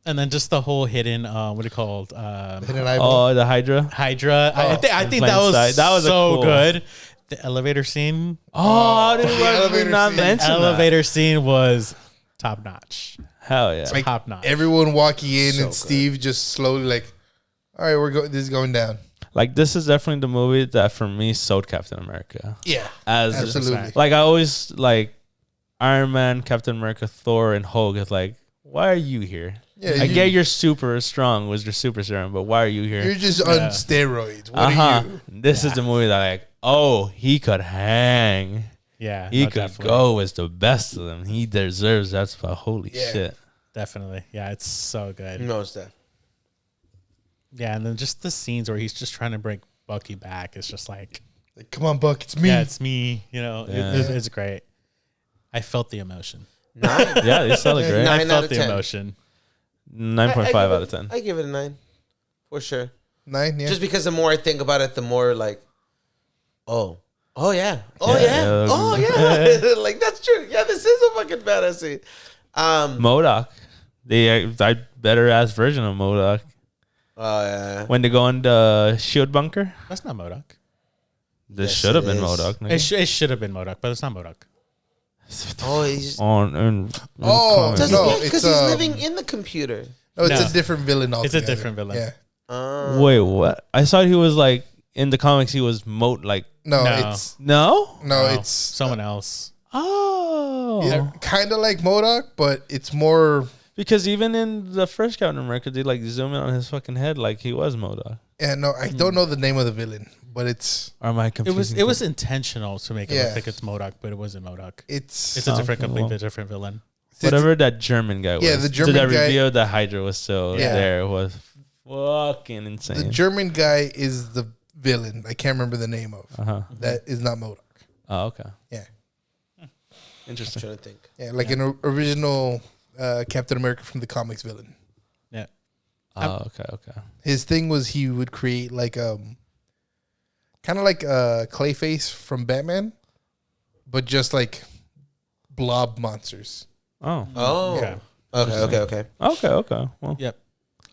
Speaker 2: And then just the whole hidden, what are you called?
Speaker 4: Hidden eyeball.
Speaker 1: Oh, the Hydra.
Speaker 2: Hydra. I think
Speaker 1: plain
Speaker 2: that was
Speaker 1: sight. That was a
Speaker 2: so
Speaker 1: cool-
Speaker 2: good. The elevator scene.
Speaker 1: Oh, dude,
Speaker 4: the
Speaker 1: why did we
Speaker 4: elevator
Speaker 1: not
Speaker 4: scene.
Speaker 1: mention that?
Speaker 2: Elevator scene was top notch.
Speaker 1: Hell yeah.
Speaker 4: Like,
Speaker 2: Top notch.
Speaker 4: everyone walking in
Speaker 3: So
Speaker 4: and Steve just slowly like, all right, this is going down.
Speaker 1: Like this is definitely the movie that for me sold Captain America.
Speaker 4: Yeah,
Speaker 1: As
Speaker 4: absolutely.
Speaker 1: like I always like Iron Man, Captain America, Thor, and Hulk is like, why are you here?
Speaker 4: Yeah,
Speaker 1: I get you're super strong with your super serum, but why are you here?
Speaker 4: You're just on steroids. What are you?
Speaker 1: This is the movie that like, oh, he could hang.
Speaker 2: Yeah.
Speaker 1: He
Speaker 2: no,
Speaker 1: could
Speaker 2: definitely.
Speaker 1: go as the best of them. He deserves that spot. Holy
Speaker 4: Yeah.
Speaker 1: shit.
Speaker 2: Definitely. Yeah, it's so good.
Speaker 3: No, it's that.
Speaker 2: Yeah, and then just the scenes where he's just trying to bring Bucky back. It's just like,
Speaker 4: Like, come on, Buck, it's me.
Speaker 2: yeah, it's me. You know,
Speaker 1: Yeah.
Speaker 2: it's great. I felt the emotion.
Speaker 3: 9.
Speaker 1: Yeah, they sold it great.
Speaker 3: 9
Speaker 2: I
Speaker 3: out
Speaker 2: felt
Speaker 3: of
Speaker 2: the
Speaker 3: 10.
Speaker 2: emotion.
Speaker 1: 9.5 out of 10.
Speaker 3: I give it a 9 for sure.
Speaker 4: 9, yeah.
Speaker 3: Just because the more I think about it, the more like, oh yeah,
Speaker 1: Yeah.
Speaker 3: like that's true. Yeah, this is a fucking badass scene.
Speaker 1: MODOK. The better ass version of MODOK.
Speaker 3: Oh yeah.
Speaker 1: When they go in the shield bunker.
Speaker 2: That's not MODOK.
Speaker 1: This
Speaker 3: Yes,
Speaker 1: should have
Speaker 3: it
Speaker 1: been
Speaker 3: is.
Speaker 1: MODOK. nigga.
Speaker 2: It should have been MODOK, but it's not MODOK.
Speaker 3: Oh, he's
Speaker 4: Oh,
Speaker 3: because
Speaker 4: no, it's,
Speaker 3: he's living in the computer.
Speaker 4: No, it's
Speaker 2: No.
Speaker 4: a different villain
Speaker 2: It's
Speaker 4: altogether.
Speaker 2: a different villain.
Speaker 4: Yeah.
Speaker 1: Wait, what? I thought he was like in the comics. He was like
Speaker 4: No,
Speaker 2: No.
Speaker 4: it's
Speaker 1: no.
Speaker 2: No,
Speaker 4: it's
Speaker 2: someone else.
Speaker 1: Oh,
Speaker 4: kind of like MODOK, but it's more.
Speaker 1: because even in the first Captain America, they like zoom in on his fucking head like he was MODOK.
Speaker 4: Yeah, no, I don't know the name of the villain, but it's
Speaker 1: Or am I confusing?
Speaker 2: It was intentional to make it
Speaker 4: Yeah.
Speaker 2: look like it's MODOK, but it wasn't MODOK.
Speaker 4: it's.
Speaker 2: It's a
Speaker 1: Oh, well.
Speaker 2: completely different villain.
Speaker 1: whatever that German guy was.
Speaker 4: Yeah, the German
Speaker 1: that
Speaker 4: guy.
Speaker 1: revealed that Hydra was still there was fucking insane.
Speaker 4: The German guy is the villain. I can't remember the name of. That is not MODOK.
Speaker 1: Oh, okay.
Speaker 4: Yeah.
Speaker 1: Interesting.
Speaker 3: I'm trying to think.
Speaker 4: Yeah, like an original Captain America from the comics villain.
Speaker 2: Yeah.
Speaker 1: Oh, okay.
Speaker 4: His thing was he would create like kind of like Clayface from Batman, but just like blob monsters.
Speaker 1: Oh.
Speaker 3: Oh. Okay.
Speaker 1: Okay. Well,
Speaker 2: Yep.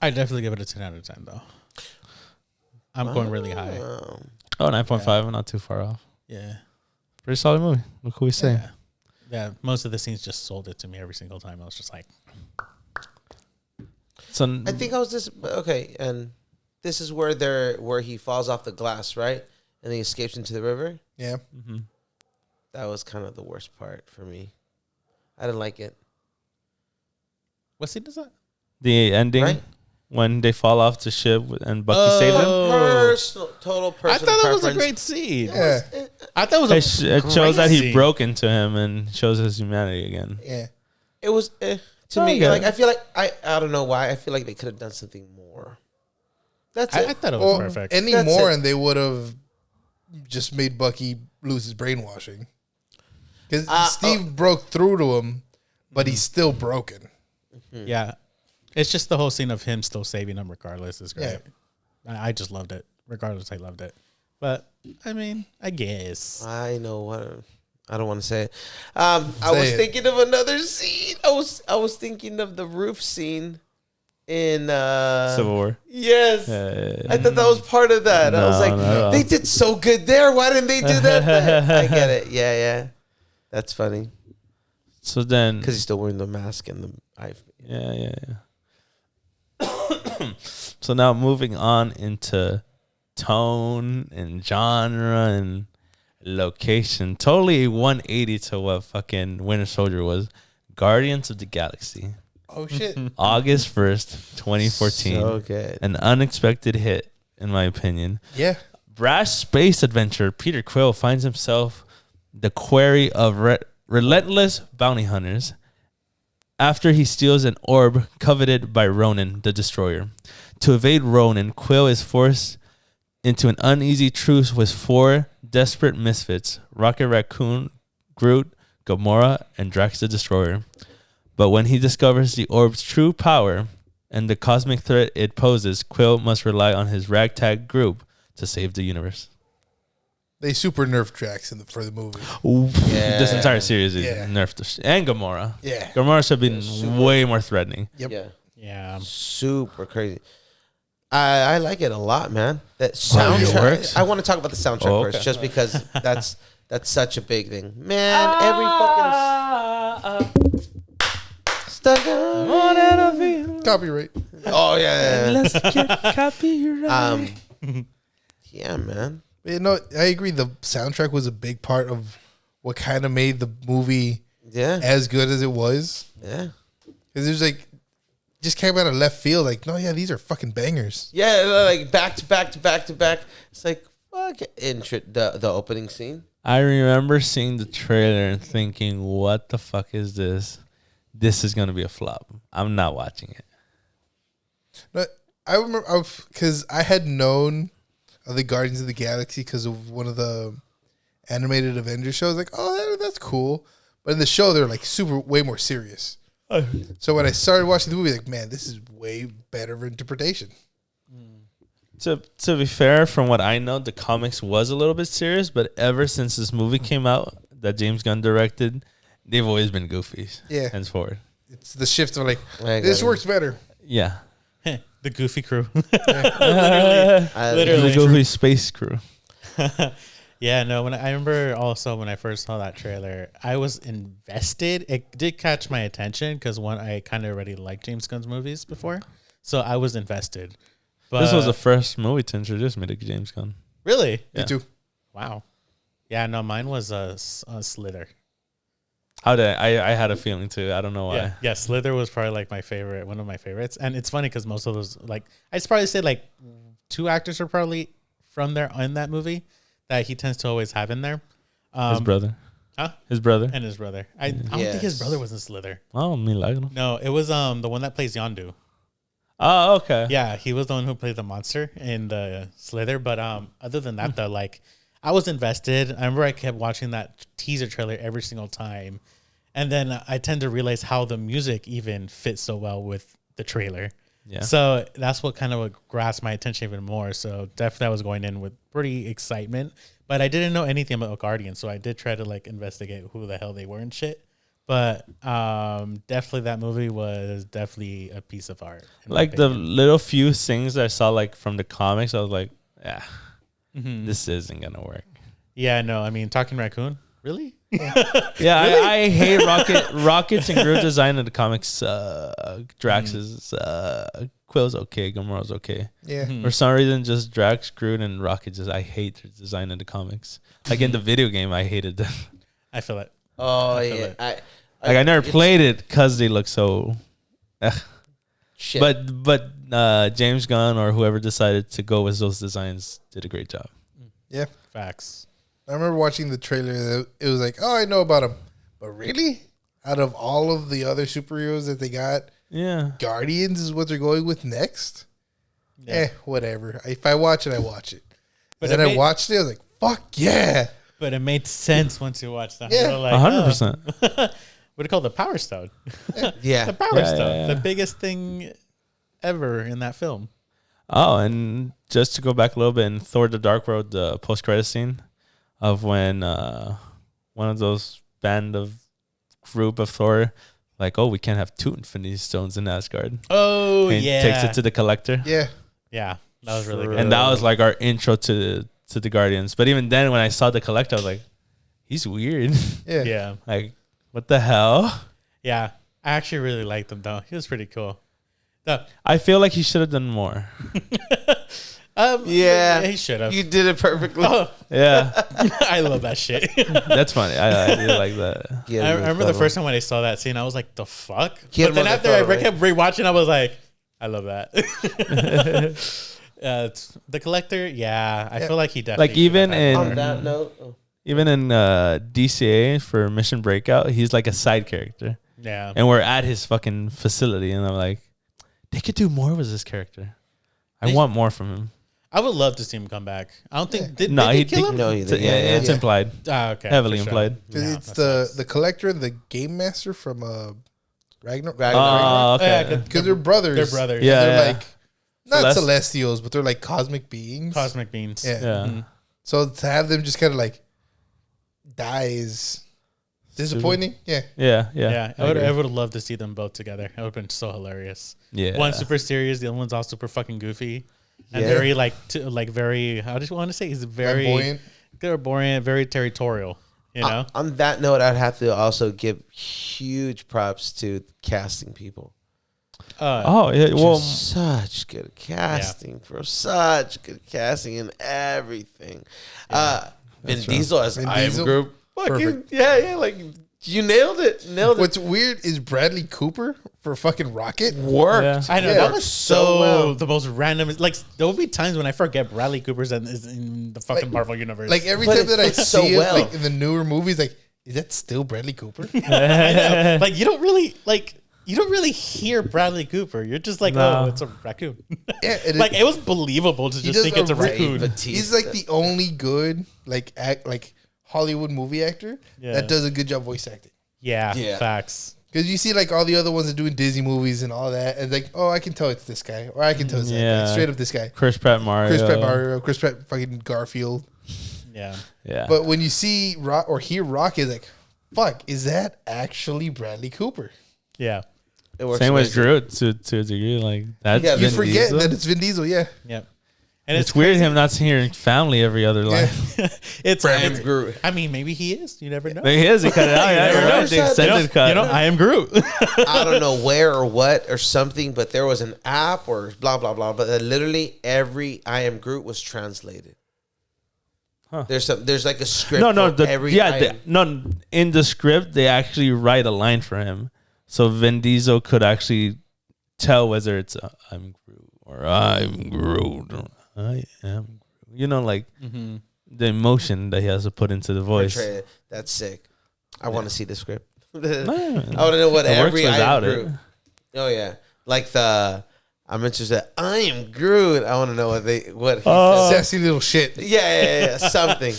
Speaker 2: I definitely give it a 10 out of 10 though. I'm going really high.
Speaker 1: oh, 9.5. Not too far off.
Speaker 2: Yeah.
Speaker 1: Pretty solid movie. What can we say?
Speaker 2: Yeah. Most of the scenes just sold it to me every single time. I was just like,
Speaker 1: So
Speaker 3: I think I was just okay, and this is where he falls off the glass, right, and he escapes into the river.
Speaker 4: Yeah.
Speaker 1: Mm-hmm.
Speaker 3: That was kind of the worst part for me. I didn't like it.
Speaker 2: what scene is that?
Speaker 1: The ending
Speaker 3: Right?
Speaker 1: when they fall off the ship and Bucky saved them.
Speaker 3: Total
Speaker 2: I
Speaker 3: personal
Speaker 2: thought that was a
Speaker 3: preference.
Speaker 2: great scene.
Speaker 4: Yeah.
Speaker 2: I thought it was
Speaker 1: It shows that he
Speaker 2: scene.
Speaker 1: broke into him and shows his humanity again.
Speaker 4: Yeah.
Speaker 3: It was to
Speaker 1: Oh,
Speaker 3: me.
Speaker 1: yeah.
Speaker 3: Like I feel like I don't know why I feel like they could have done something more. That's
Speaker 2: I
Speaker 3: it.
Speaker 2: thought it was perfect.
Speaker 4: Any
Speaker 3: That's
Speaker 4: more,
Speaker 3: it.
Speaker 4: and they would have just made Bucky lose his brainwashing. Because Steve broke through to him, but he's still broken.
Speaker 2: Yeah. It's just the whole scene of him still saving him regardless is great.
Speaker 4: Yeah.
Speaker 2: I just loved it. Regardless, I loved it. But, I mean, I guess.
Speaker 3: I know what. I don't want to say it. I
Speaker 4: Say
Speaker 3: was
Speaker 4: it.
Speaker 3: thinking of another scene. I was thinking of the roof scene in
Speaker 1: Civil War.
Speaker 3: Yes. I thought that was part of that. I was
Speaker 1: No,
Speaker 3: like,
Speaker 1: not at all.
Speaker 3: they did so good there. Why didn't they do that there? I get it. Yeah. That's funny.
Speaker 1: So then,
Speaker 3: Because he's still wearing the mask and the eye.
Speaker 1: yeah. So now moving on into tone and genre and location. Totally 180 to what fucking Winter Soldier was. Guardians of the Galaxy.
Speaker 4: Oh, shit.
Speaker 1: August 1st, 2014.
Speaker 3: So good.
Speaker 1: An unexpected hit, in my opinion.
Speaker 4: Yeah.
Speaker 1: Brash space adventurer Peter Quill finds himself the quarry of relentless bounty hunters after he steals an orb coveted by Ronan, the Destroyer. To evade Ronan, Quill is forced into an uneasy truce with four desperate misfits, Rocket Raccoon, Groot, Gamora, and Drax the Destroyer. But when he discovers the orb's true power and the cosmic threat it poses, Quill must rely on his ragtag group to save the universe.
Speaker 4: They super nerfed Drax for the movie.
Speaker 1: This entire series is
Speaker 4: Yeah.
Speaker 1: nerfed. And Gamora.
Speaker 4: Yeah.
Speaker 1: Gamora should have been way more threatening.
Speaker 4: Yep.
Speaker 3: Yeah.
Speaker 2: Yeah.
Speaker 3: Super crazy. I like it a lot, man. That
Speaker 1: it
Speaker 3: soundtrack.
Speaker 1: works?
Speaker 3: I want to talk about the soundtrack
Speaker 1: Oh,
Speaker 3: first,
Speaker 1: okay.
Speaker 3: just because that's such a big thing, man. Every fucking stuck on.
Speaker 4: Copyright.
Speaker 3: Oh yeah.
Speaker 1: Let's get copyright.
Speaker 3: Yeah, man.
Speaker 4: You know, I agree. The soundtrack was a big part of what kind of made the movie
Speaker 3: Yeah.
Speaker 4: as good as it was.
Speaker 3: Yeah.
Speaker 4: Because it was like, just came out of left field. Like, no, yeah, these are fucking bangers.
Speaker 3: Yeah, like back to back to back to back. It's like fuck the opening scene.
Speaker 1: I remember seeing the trailer and thinking, what the fuck is this? This is going to be a flop. I'm not watching it.
Speaker 4: But I remember, because I had known of the Guardians of the Galaxy because of one of the animated Avengers shows. Like, oh, that's cool. But in the show, they're like way more serious. So when I started watching the movie, like, man, this is way better interpretation.
Speaker 1: To be fair, from what I know, the comics was a little bit serious, but ever since this movie came out that James Gunn directed, they've always been goofy.
Speaker 4: Yeah.
Speaker 1: Henceforward.
Speaker 4: It's the shift of like,
Speaker 3: I
Speaker 4: this
Speaker 3: got it.
Speaker 4: works better.
Speaker 1: Yeah.
Speaker 2: The Goofy crew.
Speaker 1: The goofy space crew.
Speaker 2: Yeah, no, I remember also when I first saw that trailer, I was invested. It did catch my attention because I kind of already liked James Gunn's movies before. So I was invested. But
Speaker 1: This was the first movie to introduce me to James Gunn.
Speaker 2: really?
Speaker 1: Yeah.
Speaker 4: Me too.
Speaker 2: Wow. Yeah, no, mine was a Slither.
Speaker 1: I had a feeling too. I don't know why.
Speaker 2: Yeah, Slither was probably like one of my favorites. And it's funny because most of those, like, I'd probably say like two actors are probably from there in that movie that he tends to always have in there.
Speaker 1: His brother.
Speaker 2: Huh?
Speaker 1: His brother.
Speaker 2: And his brother. I don't think his brother was in Slither.
Speaker 1: Oh, milagro.
Speaker 2: No, it was the one that plays Yondu.
Speaker 1: Oh, okay.
Speaker 2: Yeah, he was the one who played the monster in the Slither. But other than that, though, like I was invested. I remember I kept watching that teaser trailer every single time, and then I tend to realize how the music even fits so well with the trailer.
Speaker 1: Yeah.
Speaker 2: So that's what kind of grasped my attention even more. So definitely, I was going in with pretty excitement, but I didn't know anything about Guardians, so I did try to like investigate who the hell they were and shit. But definitely that movie was definitely a piece of art.
Speaker 1: Like the little few things I saw like from the comics, I was like, yeah, this isn't gonna work.
Speaker 2: Yeah, no, I mean, Talking Raccoon, really?
Speaker 1: Yeah, really? I hate Rocket's and Groot design in the comics. Drax's Quill's okay, Gamora's okay.
Speaker 4: Yeah.
Speaker 1: For some reason, just Drax, Groot, and Rocket I hate their design in the comics. Like in the video game, I hated them.
Speaker 2: I feel it.
Speaker 3: Oh yeah,
Speaker 1: I never played it because they look so.
Speaker 3: Shit.
Speaker 1: But James Gunn or whoever decided to go with those designs did a great job.
Speaker 4: Yeah.
Speaker 2: Facts.
Speaker 4: I remember watching the trailer. It was like, oh, I know about him. But really? Out of all of the other superheroes that they got,
Speaker 1: Yeah.
Speaker 4: Guardians is what they're going with next?
Speaker 2: Yeah.
Speaker 4: Whatever. If I watch it, I watch it.
Speaker 2: But
Speaker 4: And then I watched it. I was like, fuck yeah.
Speaker 2: But it made sense once you watched that.
Speaker 4: Yeah.
Speaker 2: Like,
Speaker 1: 100%.
Speaker 2: what do you call the Power Stone?
Speaker 3: yeah.
Speaker 2: The Power Stone.
Speaker 1: yeah.
Speaker 2: The biggest thing ever in that film.
Speaker 1: Oh, and just to go back a little bit in Thor: The Dark World, the post-credit scene of when one of those group of Thor, like, oh, we can't have 2 Infinity Stones in Asgard.
Speaker 2: Oh,
Speaker 1: And
Speaker 2: yeah.
Speaker 1: takes it to the Collector.
Speaker 4: Yeah.
Speaker 2: Yeah, that was really good.
Speaker 1: And that was like our intro to the Guardians. But even then, when I saw the Collector, I was like, he's weird.
Speaker 4: Yeah.
Speaker 2: Yeah.
Speaker 1: Like, what the hell?
Speaker 2: Yeah. I actually really liked him, though. He was pretty cool.
Speaker 1: I feel like he should have done more.
Speaker 3: Yeah.
Speaker 2: He should have.
Speaker 3: You did it perfectly.
Speaker 1: Yeah,
Speaker 2: I love that shit.
Speaker 1: that's funny. I really like that.
Speaker 3: Yeah,
Speaker 2: I remember the first time when I saw that scene, I was like, the fuck?
Speaker 3: He had
Speaker 2: But then
Speaker 3: him on
Speaker 2: after
Speaker 3: the
Speaker 2: I
Speaker 3: photo, right?
Speaker 2: kept rewatching, I was like, I love that. The Collector, yeah. I feel like he definitely...
Speaker 1: Like, even
Speaker 2: could've had
Speaker 3: On
Speaker 2: more.
Speaker 3: that note,
Speaker 1: Even in DCA for Mission Breakout, he's like a side character.
Speaker 2: Yeah.
Speaker 1: And we're at his fucking facility, and I'm like, they could do more with this character. I want more from him.
Speaker 2: I would love to see him come back. I don't think... Did
Speaker 1: No,
Speaker 2: they
Speaker 1: he
Speaker 2: kill him?
Speaker 3: no,
Speaker 1: It's implied.
Speaker 2: Okay.
Speaker 1: Heavily
Speaker 2: for sure.
Speaker 1: implied.
Speaker 2: Yeah,
Speaker 4: It's
Speaker 2: that's
Speaker 4: the Collector and the Game Master from Ragnarok.
Speaker 1: Oh,
Speaker 2: Yeah,
Speaker 1: okay.
Speaker 4: Because they're brothers.
Speaker 2: They're brothers.
Speaker 1: Yeah.
Speaker 4: They're like, not
Speaker 1: Celest-
Speaker 4: celestials, but they're like cosmic beings.
Speaker 2: Cosmic beings.
Speaker 4: Yeah.
Speaker 1: Yeah.
Speaker 2: Mhm.
Speaker 4: So to have them just kind of like die is disappointing. Yeah.
Speaker 1: Yeah.
Speaker 2: Yeah, I
Speaker 1: agree.
Speaker 2: would have loved to see them both together. It would have been so hilarious.
Speaker 1: Yeah.
Speaker 2: One super serious, the other one's all super fucking goofy, and
Speaker 3: Yeah.
Speaker 2: very very. How do you want to say? He's very
Speaker 4: Flamboyant.
Speaker 2: clairvoyant, very territorial. You know,
Speaker 3: on that note, I'd have to also give huge props to casting people.
Speaker 1: Oh, yeah. Well,
Speaker 3: Such good casting, bro. Such good casting and everything. Vin Diesel as
Speaker 4: Vin
Speaker 3: I Am
Speaker 4: Diesel?
Speaker 3: Groot. Fucking,
Speaker 4: Perfect.
Speaker 3: yeah, like you nailed it.
Speaker 4: What's weird is Bradley Cooper for fucking Rocket.
Speaker 3: Worked.
Speaker 1: Yeah.
Speaker 2: I know
Speaker 4: Yeah.
Speaker 2: that was so
Speaker 3: well.
Speaker 2: the most random. Like there will be times when I forget Bradley Cooper's is in the fucking Marvel universe.
Speaker 4: Like every
Speaker 3: But
Speaker 4: time
Speaker 3: it
Speaker 4: that I
Speaker 3: fits
Speaker 4: see
Speaker 3: so
Speaker 4: him,
Speaker 3: well.
Speaker 4: like in the newer movies, like, is that still Bradley Cooper?
Speaker 2: I know. Like you don't really hear Bradley Cooper. You're just like,
Speaker 1: No.
Speaker 2: oh, it's a raccoon.
Speaker 4: Yeah,
Speaker 2: Like it was believable to just
Speaker 4: does
Speaker 2: think it's a
Speaker 4: a re-
Speaker 2: raccoon.
Speaker 4: He's like the only good like Hollywood movie actor
Speaker 2: Yeah.
Speaker 4: that does a good job voice acting.
Speaker 2: Yeah,
Speaker 3: Yeah.
Speaker 2: facts.
Speaker 4: Because you see like all the other ones that doing Disney movies and all that, and like, oh, I can tell it's this guy, or I can tell it's that
Speaker 1: Yeah.
Speaker 4: guy. Straight up this guy.
Speaker 1: Chris Pratt Mario.
Speaker 4: Chris Pratt fucking Garfield.
Speaker 2: Yeah.
Speaker 1: Yeah.
Speaker 4: But when you see or hear Rocket, it's like, fuck, is that actually Bradley Cooper?
Speaker 2: Yeah.
Speaker 3: It works
Speaker 1: Same with
Speaker 3: amazing.
Speaker 1: Groot to a degree. Like, that's
Speaker 3: Yeah,
Speaker 4: You
Speaker 1: Vin
Speaker 4: forget
Speaker 1: Diesel.
Speaker 4: that it's Vin Diesel, yeah.
Speaker 2: Yep. And
Speaker 1: It's weird him not hearing family every other line.
Speaker 2: It's
Speaker 3: I Am Groot.
Speaker 2: I mean, maybe he is. You never know.
Speaker 1: He is. He cut it out. Yeah,
Speaker 3: never
Speaker 1: you're
Speaker 3: know.
Speaker 1: right. The
Speaker 3: You know-
Speaker 1: extended cut.
Speaker 2: I am Groot.
Speaker 3: I don't know where or what or something, but there was an app or blah blah blah. But literally every I Am Groot was translated.
Speaker 1: Huh.
Speaker 3: There's like a script.
Speaker 1: no.
Speaker 3: for every I Am-
Speaker 1: In the script, they actually write a line for him, so Vin Diesel could actually tell whether it's I'm Groot or I'm Groot. Or I am Groot. You know, like the emotion that he has to put into the voice.
Speaker 3: portray it. That's sick. I want to see the script. I want to know what every I am Groot. Oh yeah, like I'm interested. I am Groot. I want to know what he says.
Speaker 4: Sassy little shit.
Speaker 3: Yeah, something.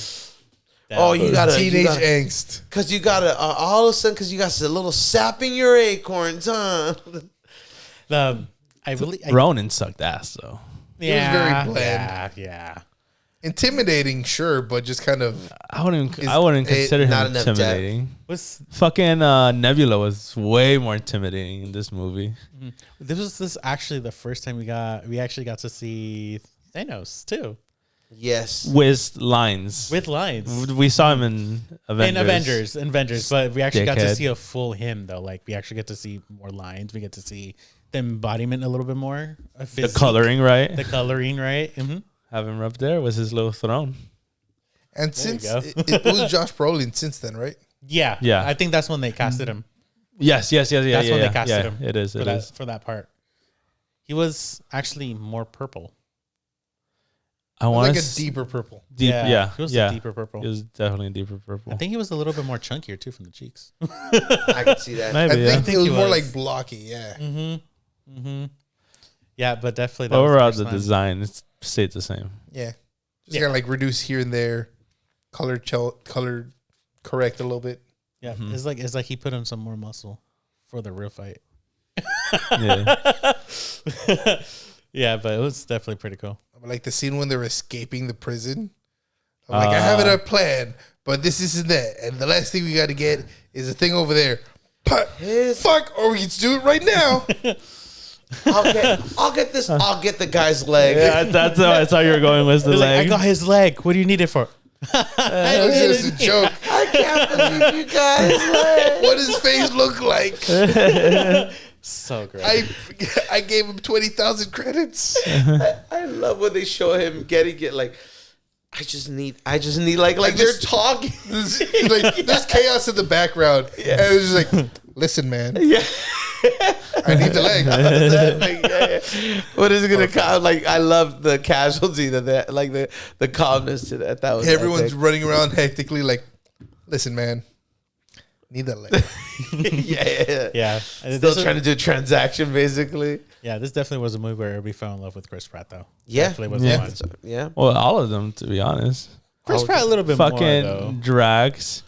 Speaker 3: You got
Speaker 4: teenage angst.
Speaker 3: Because you got all of a sudden, because you got a little sap in your acorns, huh?
Speaker 1: Ronan sucked ass though.
Speaker 4: Yeah, it was very bland.
Speaker 2: Yeah.
Speaker 4: Intimidating, sure, but just kind of.
Speaker 1: I wouldn't consider him intimidating. Fucking Nebula was way more intimidating in this movie.
Speaker 2: This was actually the first time we actually got to see Thanos too.
Speaker 3: Yes,
Speaker 1: with lines. We saw him in Avengers.
Speaker 2: But we actually got to see a full him though. Like we actually get to see more lines. We get to see the embodiment a little bit more.
Speaker 1: The coloring, right?
Speaker 2: Mm-hmm.
Speaker 1: Have him up there was his little throne.
Speaker 4: And since it was Josh Brolin since then, right?
Speaker 2: Yeah. I think that's when they casted him.
Speaker 1: Yes. That's when
Speaker 2: they casted him.
Speaker 1: It is.
Speaker 2: For that part. He was actually more purple.
Speaker 4: Like a deeper purple.
Speaker 2: He was a deeper purple.
Speaker 1: He was definitely a deeper purple.
Speaker 2: I think he was a little bit more chunkier too from the cheeks.
Speaker 3: I can see that.
Speaker 4: Maybe, I think it was more like blocky. Yeah.
Speaker 2: Mm-hmm. Yeah, but definitely.
Speaker 1: Overall, the design stayed the same.
Speaker 4: Yeah. Just gotta like reduce here and there, color correct a little bit.
Speaker 2: Yeah, it's like he put on some more muscle for the real fight.
Speaker 1: Yeah.
Speaker 2: Yeah, but it was definitely pretty cool.
Speaker 4: Like the scene when they're escaping the prison. I'm like, I have it a plan, but this isn't that. And the last thing we got to get is a thing over there. Fuck, or we can do it right now.
Speaker 3: I'll get this. I'll get the guy's leg.
Speaker 1: Yeah, that's how you were going with the leg.
Speaker 2: I got his leg. What do you need it for?
Speaker 4: It was just a joke.
Speaker 3: I can't believe you guys.
Speaker 4: What does his face look like?
Speaker 2: So great.
Speaker 4: I gave him 20,000 credits.
Speaker 3: I love when they show him getting it. Like, I just need like they're talking.
Speaker 4: There's chaos in the background, and it's just like, listen, man.
Speaker 3: Yeah.
Speaker 4: I need the leg.
Speaker 3: What is it gonna cost? Like, I love the casualty that like the calmness to that. That was
Speaker 4: everyone's running around hectically. Like, listen, man. Need that leg.
Speaker 3: Yeah. Still trying to do a transaction, basically.
Speaker 2: Yeah, this definitely was a movie where we fell in love with Chris Pratt, though.
Speaker 3: Yeah,
Speaker 2: definitely was one.
Speaker 3: Yeah.
Speaker 1: Well, all of them, to be honest.
Speaker 2: Chris Pratt a little bit
Speaker 1: fucking
Speaker 2: more, though.
Speaker 1: Drax.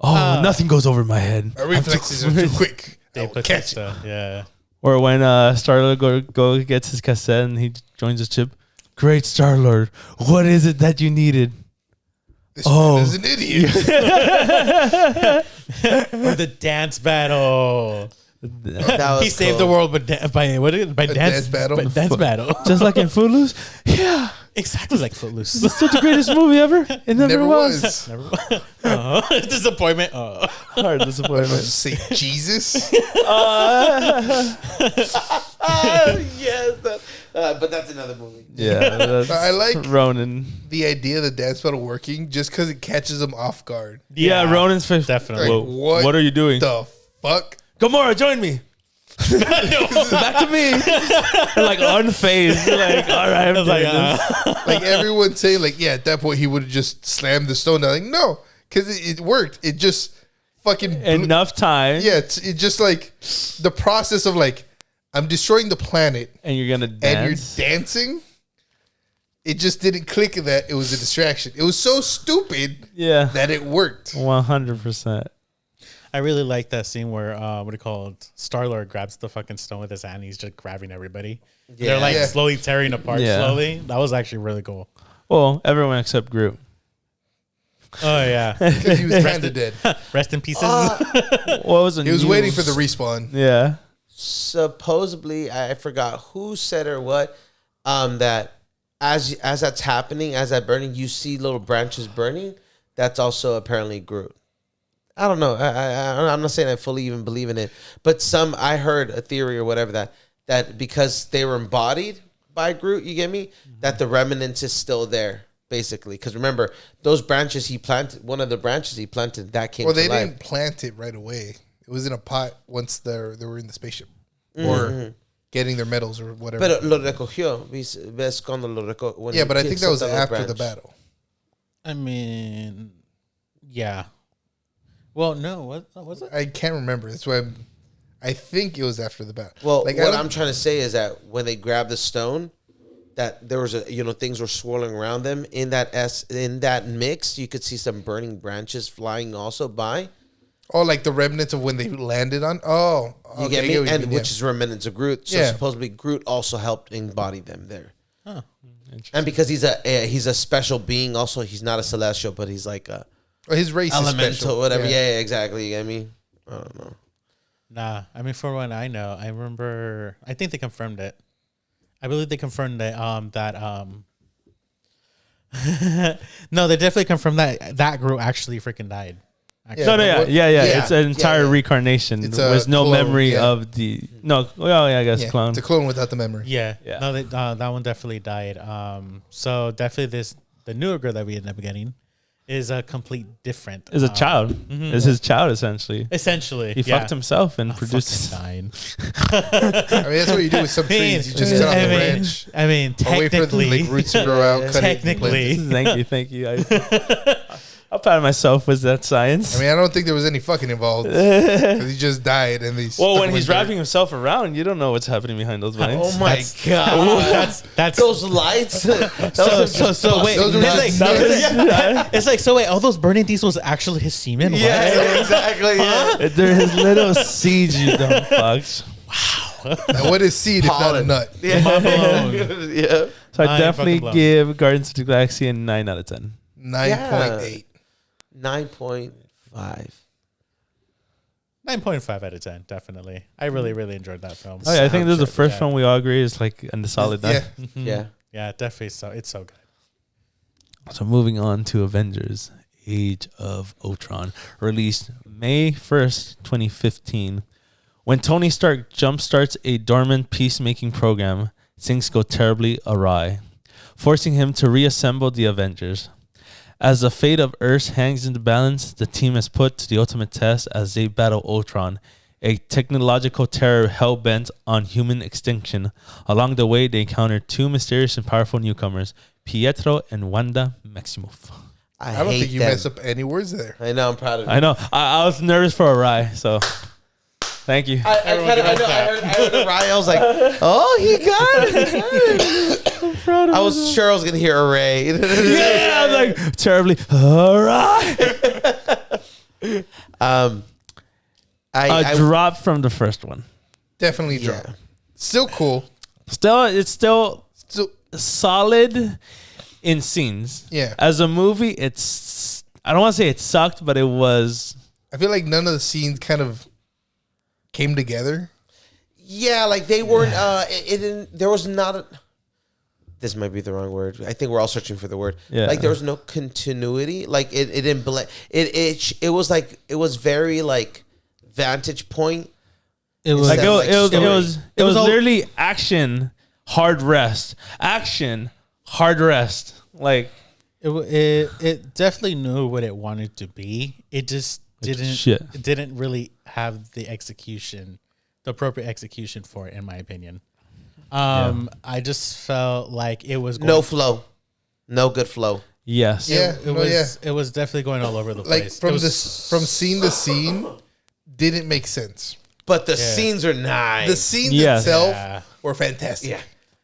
Speaker 1: Oh, nothing goes over my head.
Speaker 4: Our reflexes are too quick.
Speaker 2: They put that stuff. Yeah.
Speaker 1: Or when Star-Lord go gets his cassette and he joins the chip. Great Star-Lord, what is it that you needed?
Speaker 4: This man is an idiot.
Speaker 2: Or the dance battle. He saved the world by dance battle. Dance battle.
Speaker 1: Just like in Footloose? Yeah.
Speaker 2: Exactly like Footloose.
Speaker 1: It's still the greatest movie ever. It never was.
Speaker 2: Never was. Disappointment.
Speaker 1: Hard disappointment.
Speaker 4: Say Jesus.
Speaker 3: Yes. But that's another movie.
Speaker 1: Yeah.
Speaker 4: I like
Speaker 1: Ronan.
Speaker 4: The idea of the dance battle working just because it catches them off guard.
Speaker 1: Yeah, Ronan's face.
Speaker 2: Definitely.
Speaker 4: Like,
Speaker 1: what are you doing?
Speaker 4: The fuck?
Speaker 1: Gamora, join me. Back to me. Like unfazed. Like, all right, I'm like,
Speaker 4: like everyone saying, like, yeah, at that point he would have just slammed the stone down. Like, no, because it worked. It just fucking
Speaker 1: enough time.
Speaker 4: Yeah, it just like the process of like, I'm destroying the planet,
Speaker 1: and you're gonna dance.
Speaker 4: And you're dancing. It just didn't click that it was a distraction. It was so stupid, that it worked.
Speaker 1: 100%.
Speaker 2: I really like that scene where Star-Lord grabs the fucking stone with his hand and he's just grabbing everybody. Yeah. They're like slowly tearing apart slowly. That was actually really cool.
Speaker 1: Well, everyone except Groot.
Speaker 2: Oh yeah.
Speaker 4: Because he was kind of dead.
Speaker 2: Rest in pieces.
Speaker 1: What was
Speaker 4: he was waiting for the respawn.
Speaker 1: Yeah.
Speaker 3: Supposedly, I forgot who said or what, that as that's happening, as that burning, you see little branches burning. That's also apparently Groot. I don't know. I'm not saying I fully even believe in it, but I heard a theory or whatever that because they were embodied by Groot, you get me? Mm-hmm. That the remnants is still there, basically. Because remember, those branches he planted, one of the branches he planted, that came to life. Well, they didn't
Speaker 4: plant it right away. It was in a pot once they were in the spaceship. Or getting their medals or whatever.
Speaker 3: Pero lo recogió. Ves cuando lo recogió.
Speaker 4: Yeah, but I think that was after the battle.
Speaker 2: I mean, yeah. Well, no, what was it?
Speaker 4: I can't remember. That's why I think it was after the battle.
Speaker 3: Well,
Speaker 4: like,
Speaker 3: what I'm trying to say is that when they grabbed the stone, that there was things were swirling around them in that mix. You could see some burning branches flying also by.
Speaker 4: Oh, like the remnants of when they landed on. Oh,
Speaker 3: you get me, and which is remnants of Groot. So supposedly Groot also helped embody them there.
Speaker 2: Huh.
Speaker 3: And because he's a special being, also he's not a celestial, but he's like a
Speaker 4: his race
Speaker 3: elemental,
Speaker 4: is special.
Speaker 3: whatever. Yeah, exactly. You get me? I don't know.
Speaker 2: Nah, I mean, for what I know, I remember. I think they confirmed it. I believe they confirmed that. No, they definitely confirmed that Groot actually freaking died.
Speaker 1: Yeah. It's an entire reincarnation with no memory of the. No, I guess clone.
Speaker 4: It's a clone without the memory.
Speaker 2: Yeah. No, that one definitely died. So definitely the newer girl that we ended up getting is a complete different.
Speaker 1: Is a child. Is his child essentially.
Speaker 2: Essentially,
Speaker 1: he fucked himself and produced.
Speaker 2: Dying.
Speaker 4: I mean, that's what you do with some trees. You just sit on the branch.
Speaker 2: I mean, technically,
Speaker 4: wait for the roots to grow out.
Speaker 2: Technically,
Speaker 1: thank you. I'm proud of myself with that science.
Speaker 4: I mean, I don't think there was any fucking involved because he just died and they.
Speaker 1: Well, when he's wrapping himself around, you don't know what's happening behind those vines.
Speaker 3: Oh my god! That's those lights.
Speaker 2: So wait, it's like so wait, all those burning things was actually his semen.
Speaker 3: Yeah, exactly. Yeah.
Speaker 1: They're his little seeds, you dumb fucks.
Speaker 2: Wow.
Speaker 4: Now, what is seed if not a nut?
Speaker 3: Yeah. Yeah.
Speaker 1: So I definitely give Guardians of the Galaxy a 9 out of 10.
Speaker 4: 9.8.
Speaker 3: 9.5.
Speaker 2: 9.5 out of 10, definitely. I really, really enjoyed that film.
Speaker 1: Oh yeah, I think this is the first one we all agree is like in the solid 9.
Speaker 2: Yeah, definitely. So it's so good.
Speaker 1: So moving on to Avengers: Age of Ultron, released May 1st, 2015. When Tony Stark jumpstarts a dormant peacemaking program, things go terribly awry, forcing him to reassemble the Avengers. As the fate of Earth hangs in the balance, the team is put to the ultimate test as they battle Ultron, a technological terror hell-bent on human extinction. Along the way, they encounter two mysterious and powerful newcomers, Pietro and Wanda Maximoff.
Speaker 3: I
Speaker 4: don't think you messed up any words there.
Speaker 3: I know, I'm proud of you.
Speaker 1: I know. I was nervous for a rye, so thank you.
Speaker 3: I heard a rye. I was like, oh, he got it.
Speaker 1: I'm proud of
Speaker 3: I was sure I was going to hear a Ray.
Speaker 1: Yeah, I was like, terribly, all right. I dropped from the first one.
Speaker 4: Definitely dropped. Still cool.
Speaker 1: It's still solid in scenes.
Speaker 4: Yeah.
Speaker 1: As a movie, it's, I don't want to say it sucked, but it was.
Speaker 4: I feel like none of the scenes kind of came together.
Speaker 3: Yeah, like they weren't. It didn't. There was not a. This might be the wrong word. I think we're all searching for the word.
Speaker 1: Yeah.
Speaker 3: Like there was no continuity. Like it didn't blend. It was like it was very like vantage point.
Speaker 1: It was like it was literally action, hard rest. Action, hard rest. Like
Speaker 2: it definitely knew what it wanted to be. It just didn't really have the execution, the appropriate execution for it, in my opinion. I just felt like it was
Speaker 3: no flow, no good flow.
Speaker 1: Yes.
Speaker 2: It was definitely going all over the place.
Speaker 4: Like from scene to scene, didn't make sense.
Speaker 3: But the scenes are nice.
Speaker 4: The scenes itself were fantastic.
Speaker 3: Yeah.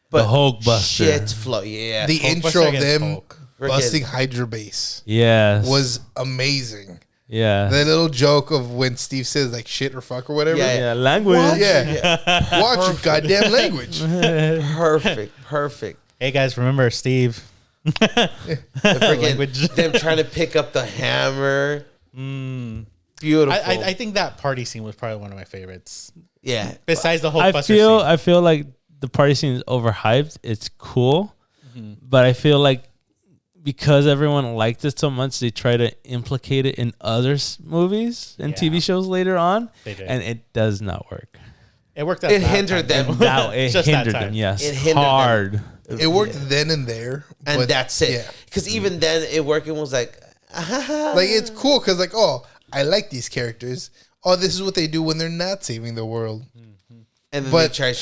Speaker 1: But the Hulk Buster.
Speaker 3: Shit flow. Yeah.
Speaker 4: The intro of them busting Hydra base.
Speaker 1: Yes.
Speaker 4: Was amazing.
Speaker 1: Yeah.
Speaker 4: The little joke of when Steve says like shit or fuck or whatever.
Speaker 1: Yeah. Language.
Speaker 4: Watch your goddamn language.
Speaker 3: Perfect.
Speaker 2: Hey guys, remember Steve?
Speaker 3: Them trying to pick up the hammer. Beautiful.
Speaker 2: I think that party scene was probably one of my favorites.
Speaker 3: Yeah.
Speaker 2: Besides the whole
Speaker 1: Buster scene. I feel like the party scene is overhyped. It's cool. But I feel like because everyone liked it so much, they try to implicate it in other movies and TV shows later on. They did. And it does not work.
Speaker 2: It worked.
Speaker 3: It hindered them.
Speaker 1: It hindered them. Yes. It hindered hard.
Speaker 4: It worked then and there.
Speaker 3: And that's it. Because even then, it working was like,
Speaker 4: like it's cool because like, oh, I like these characters. Oh, this is what they do when they're not saving the world.
Speaker 3: And then they try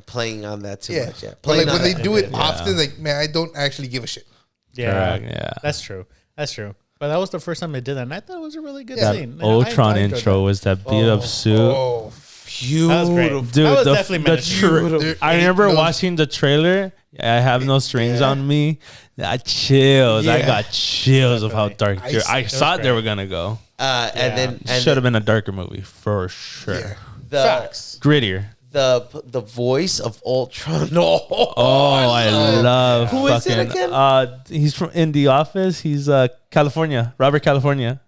Speaker 3: playing on that too much. Yeah.
Speaker 4: But like when they do it often, like, man, I don't actually give a shit.
Speaker 2: Yeah. That's true. But But that was the first time they did that, and I thought it was a really good
Speaker 1: That
Speaker 2: scene.
Speaker 1: Ultron
Speaker 2: I enjoyed
Speaker 1: intro
Speaker 2: that.
Speaker 1: was that beat up suit.
Speaker 4: Oh,
Speaker 3: Beautiful.
Speaker 2: That was great.
Speaker 1: Dude,
Speaker 2: that was
Speaker 1: the
Speaker 2: definitely menacing.
Speaker 1: I remember watching the trailer. I have no strings on me. That chills. I
Speaker 4: Yeah.
Speaker 1: got chills of how dark. I thought they
Speaker 2: great.
Speaker 1: were gonna go.
Speaker 3: And then
Speaker 1: Should have been a darker movie for sure.
Speaker 4: yeah.
Speaker 3: the
Speaker 2: Facts.
Speaker 1: Grittier.
Speaker 3: the voice of Ultron. Oh,
Speaker 1: I love
Speaker 3: Who is it
Speaker 1: fucking.
Speaker 3: again?
Speaker 1: He's from in the Office. He's California. Robert California.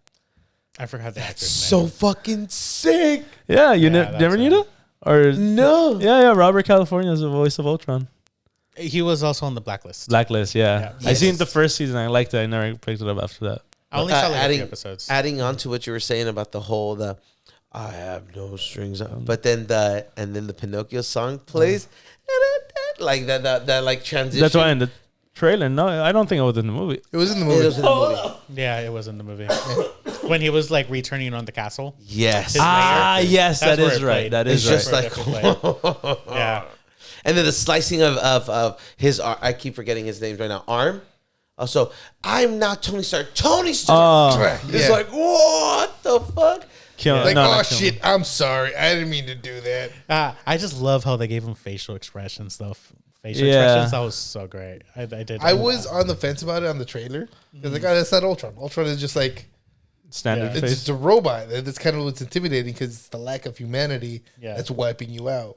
Speaker 2: I forgot the actor's
Speaker 3: so
Speaker 2: name.
Speaker 3: fucking sick.
Speaker 1: Yeah, you
Speaker 2: Yeah,
Speaker 1: never
Speaker 2: that's
Speaker 1: knew that? Or
Speaker 3: No.
Speaker 1: yeah. Robert California is the voice of Ultron.
Speaker 2: He was also on the Blacklist.
Speaker 1: Blacklist. Yeah,
Speaker 2: Yeah.
Speaker 1: I seen the first season. I liked it. I never picked it up after that.
Speaker 2: I only saw like a
Speaker 3: adding-
Speaker 2: few episodes.
Speaker 3: Adding on to what you were saying about the whole I have no strings on, but then the Pinocchio song plays, like that like transition.
Speaker 1: That's why in the trailer. No, I don't think it was in the movie.
Speaker 4: It was in the
Speaker 3: It
Speaker 4: movie.
Speaker 3: was in the movie.
Speaker 2: Yeah, it was in the movie. When he was like returning on the castle.
Speaker 3: Yes.
Speaker 2: His lair.
Speaker 1: Yes,
Speaker 2: That's
Speaker 1: that
Speaker 2: where
Speaker 1: is
Speaker 2: it
Speaker 1: right.
Speaker 2: played.
Speaker 1: That
Speaker 3: It's
Speaker 1: is
Speaker 3: just
Speaker 1: right.
Speaker 3: like,
Speaker 2: Yeah.
Speaker 3: and then the slicing of his. I keep forgetting his names right now. Arm. Also, I'm not Tony Stark. Tony Stark. It's
Speaker 4: Yeah.
Speaker 3: like what the fuck.
Speaker 1: Kill,
Speaker 4: Like,
Speaker 1: no,
Speaker 4: oh
Speaker 1: not kill
Speaker 4: shit, I'm sorry. I didn't mean to do that.
Speaker 2: I just love how they gave him facial expressions, though. Facial
Speaker 1: Yeah.
Speaker 2: expressions, that was so great. I did.
Speaker 4: I was on the fence about it on the trailer. Because like, oh, that's not Ultron. Ultron is just like,
Speaker 1: standard
Speaker 2: Yeah.
Speaker 4: it's
Speaker 1: face.
Speaker 4: just a robot. That's kind of what's intimidating because it's the lack of humanity
Speaker 2: Yeah.
Speaker 4: that's wiping you out.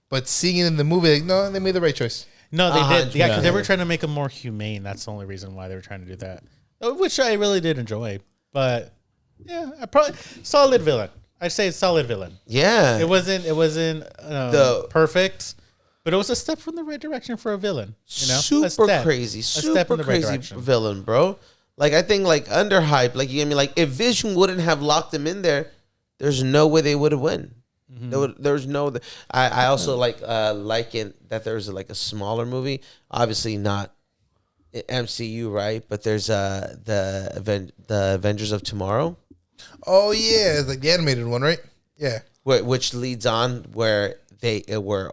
Speaker 4: But seeing it in the movie, like, no, they made the right choice.
Speaker 2: No, they did. Yeah, because they
Speaker 3: 100%.
Speaker 2: were trying to make him more humane. That's the only reason why they were trying to do that, which I really did enjoy. But yeah, I probably solid villain. I'd say it's solid villain.
Speaker 3: Yeah.
Speaker 2: It wasn't perfect, but it was a step from the right direction for a villain. You know,
Speaker 3: super crazy,
Speaker 2: step in the right
Speaker 3: crazy
Speaker 2: direction.
Speaker 3: villain, bro. Like I think like underhyped. Like you get me. Like if Vision wouldn't have locked him in there, there's no way they would have won. There's no. I also like it that there's like a smaller movie. Obviously not MCU, right? But there's the Avengers of Tomorrow.
Speaker 4: Oh, yeah. It's like the animated one, right? Yeah.
Speaker 3: Which leads on where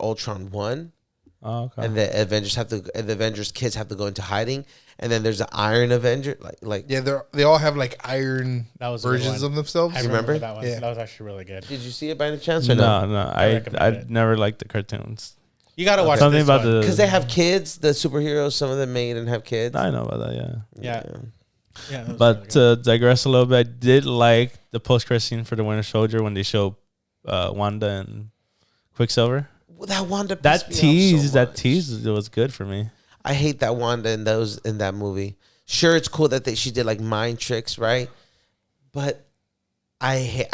Speaker 3: Ultron won,
Speaker 1: Oh, okay.
Speaker 3: and the Avengers kids have to go into hiding, and then there's an Iron Avenger, like.
Speaker 4: Yeah, they all have like iron
Speaker 2: That was a good
Speaker 4: versions
Speaker 2: one.
Speaker 4: of themselves.
Speaker 2: I
Speaker 3: remember?
Speaker 2: remember that one.
Speaker 4: Yeah.
Speaker 2: That was actually really good.
Speaker 3: Did you see it by any chance or no?
Speaker 1: No,
Speaker 2: I
Speaker 1: I
Speaker 2: recommend it.
Speaker 1: never liked the cartoons.
Speaker 2: You got to watch
Speaker 1: Something
Speaker 2: this
Speaker 1: about
Speaker 2: one.
Speaker 1: the.
Speaker 3: Because they have kids, the superheroes. Some of them made and have kids.
Speaker 1: I know about that. Yeah.
Speaker 2: Yeah. Yeah, that was
Speaker 1: But
Speaker 2: really
Speaker 1: to digress a little bit, I did like the post-credit scene for the Winter Soldier when they show Wanda and Quicksilver.
Speaker 3: Well, that Wanda.
Speaker 1: That
Speaker 3: pissed me off so much.
Speaker 1: tease, it was good for me.
Speaker 3: I hate that Wanda in that movie. Sure, it's cool that she did like mind tricks, right? But I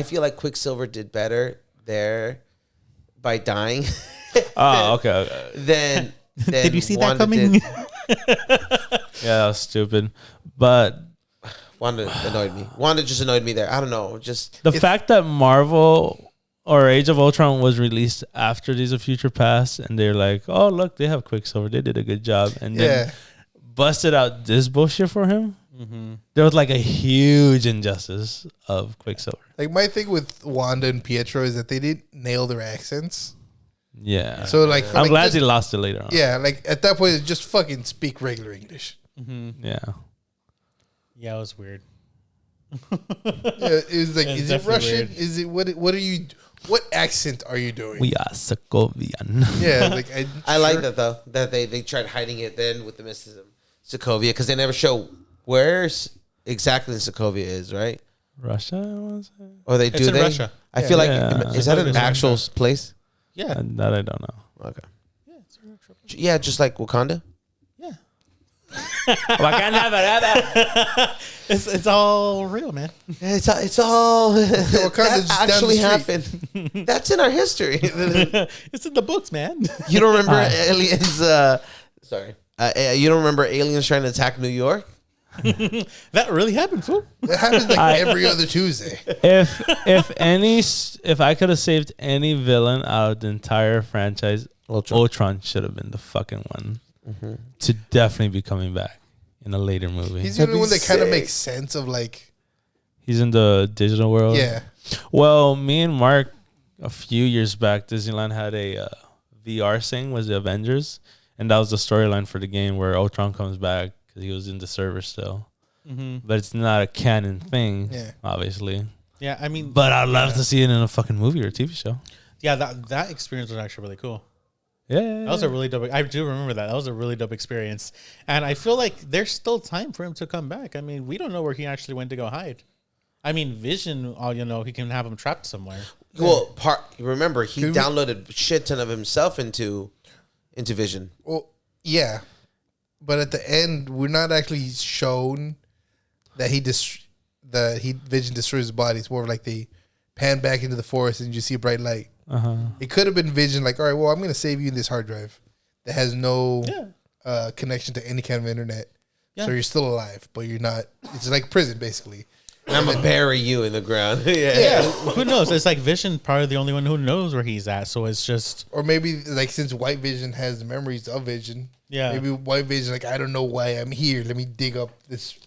Speaker 3: feel like Quicksilver did better there by dying.
Speaker 1: Oh, okay.
Speaker 3: Then
Speaker 2: Did you see that
Speaker 3: Wanda
Speaker 2: coming?
Speaker 3: did-
Speaker 1: Yeah, that was stupid. But
Speaker 3: Wanda annoyed me. Wanda just annoyed me there. I don't know. Just
Speaker 1: the fact that Marvel or Age of Ultron was released after Days of Future Past, and they're like, oh, look, they have Quicksilver. They did a good job. And then
Speaker 4: Yeah.
Speaker 1: busted out this bullshit for him. There was like a huge injustice of Quicksilver.
Speaker 4: Like my thing with Wanda and Pietro is that they didn't nail their accents.
Speaker 1: Yeah.
Speaker 4: So like,
Speaker 1: I'm glad
Speaker 4: just,
Speaker 1: they lost it later on.
Speaker 4: Yeah, like at that point, just fucking speak regular English.
Speaker 1: Yeah.
Speaker 2: Yeah, it was weird.
Speaker 4: Yeah, it was like,
Speaker 2: It's
Speaker 4: is it
Speaker 2: definitely
Speaker 4: Russian?
Speaker 2: weird.
Speaker 4: Is it what are you? What accent are you doing?
Speaker 1: We are Sokovian.
Speaker 4: Yeah, like
Speaker 3: I like that though, that they tried hiding it then with the mysticism Sokovia, because they never show where exactly Sokovia is, right?
Speaker 1: Russia, was it?
Speaker 3: Or they
Speaker 2: It's
Speaker 3: do
Speaker 2: in
Speaker 3: they?
Speaker 2: Russia.
Speaker 3: I feel like
Speaker 1: Yeah.
Speaker 3: is that an
Speaker 2: Sokovia's in
Speaker 3: actual
Speaker 2: Russia.
Speaker 3: place?
Speaker 2: Yeah.
Speaker 1: That I don't know.
Speaker 3: Okay. Yeah, just like Wakanda.
Speaker 2: Yeah.
Speaker 1: Wakanda forever.
Speaker 2: It's all real, man.
Speaker 3: It's all
Speaker 4: Wakanda's
Speaker 3: that
Speaker 4: just down
Speaker 3: actually
Speaker 4: the street.
Speaker 3: happened. That's in our history.
Speaker 2: It's in the books, man.
Speaker 3: You don't remember aliens? Sorry, you don't remember aliens trying to attack New York?
Speaker 2: That really happened, fool.
Speaker 4: It happens like every other Tuesday.
Speaker 1: If I could have saved any villain out of the entire franchise, Ultron should have been the fucking one to definitely be coming back in a later movie.
Speaker 4: He's the only
Speaker 3: be
Speaker 4: one that kind of
Speaker 3: sick.
Speaker 4: makes sense of like,
Speaker 1: He's in the digital world.
Speaker 4: yeah.
Speaker 1: Well, me and Mark, a few years back, Disneyland had a VR thing, was the Avengers, and that was the storyline for the game where Ultron comes back because he was in the server still. but it's not a canon thing.
Speaker 4: Yeah.
Speaker 1: Obviously.
Speaker 2: Yeah, I mean,
Speaker 1: But I'd love to see it in a fucking movie or a TV show.
Speaker 2: yeah, that experience was actually really cool.
Speaker 1: Yeah.
Speaker 2: That was a really dope. I do remember that. That was a really dope experience, and I feel like there's still time for him to come back. I mean, we don't know where he actually went to go hide. I mean, Vision, he can have him trapped somewhere.
Speaker 3: Well, remember he downloaded shit ton of himself into Vision.
Speaker 4: Well, yeah, but at the end, we're not actually shown that Vision destroys the body. It's more like they pan back into the forest and you see a bright light. It could have been Vision, like, all right, well, I'm going to save you in this hard drive that has no connection to any kind of internet. Yeah. So you're still alive, but you're not. It's like prison, basically.
Speaker 3: I'm going to bury you in the ground.
Speaker 2: Yeah. Who knows? It's like Vision, probably the only one who knows where he's at. So it's just.
Speaker 4: Or maybe, like, since White Vision has the memories of Vision, maybe White Vision, like, I don't know why I'm here. Let me dig up this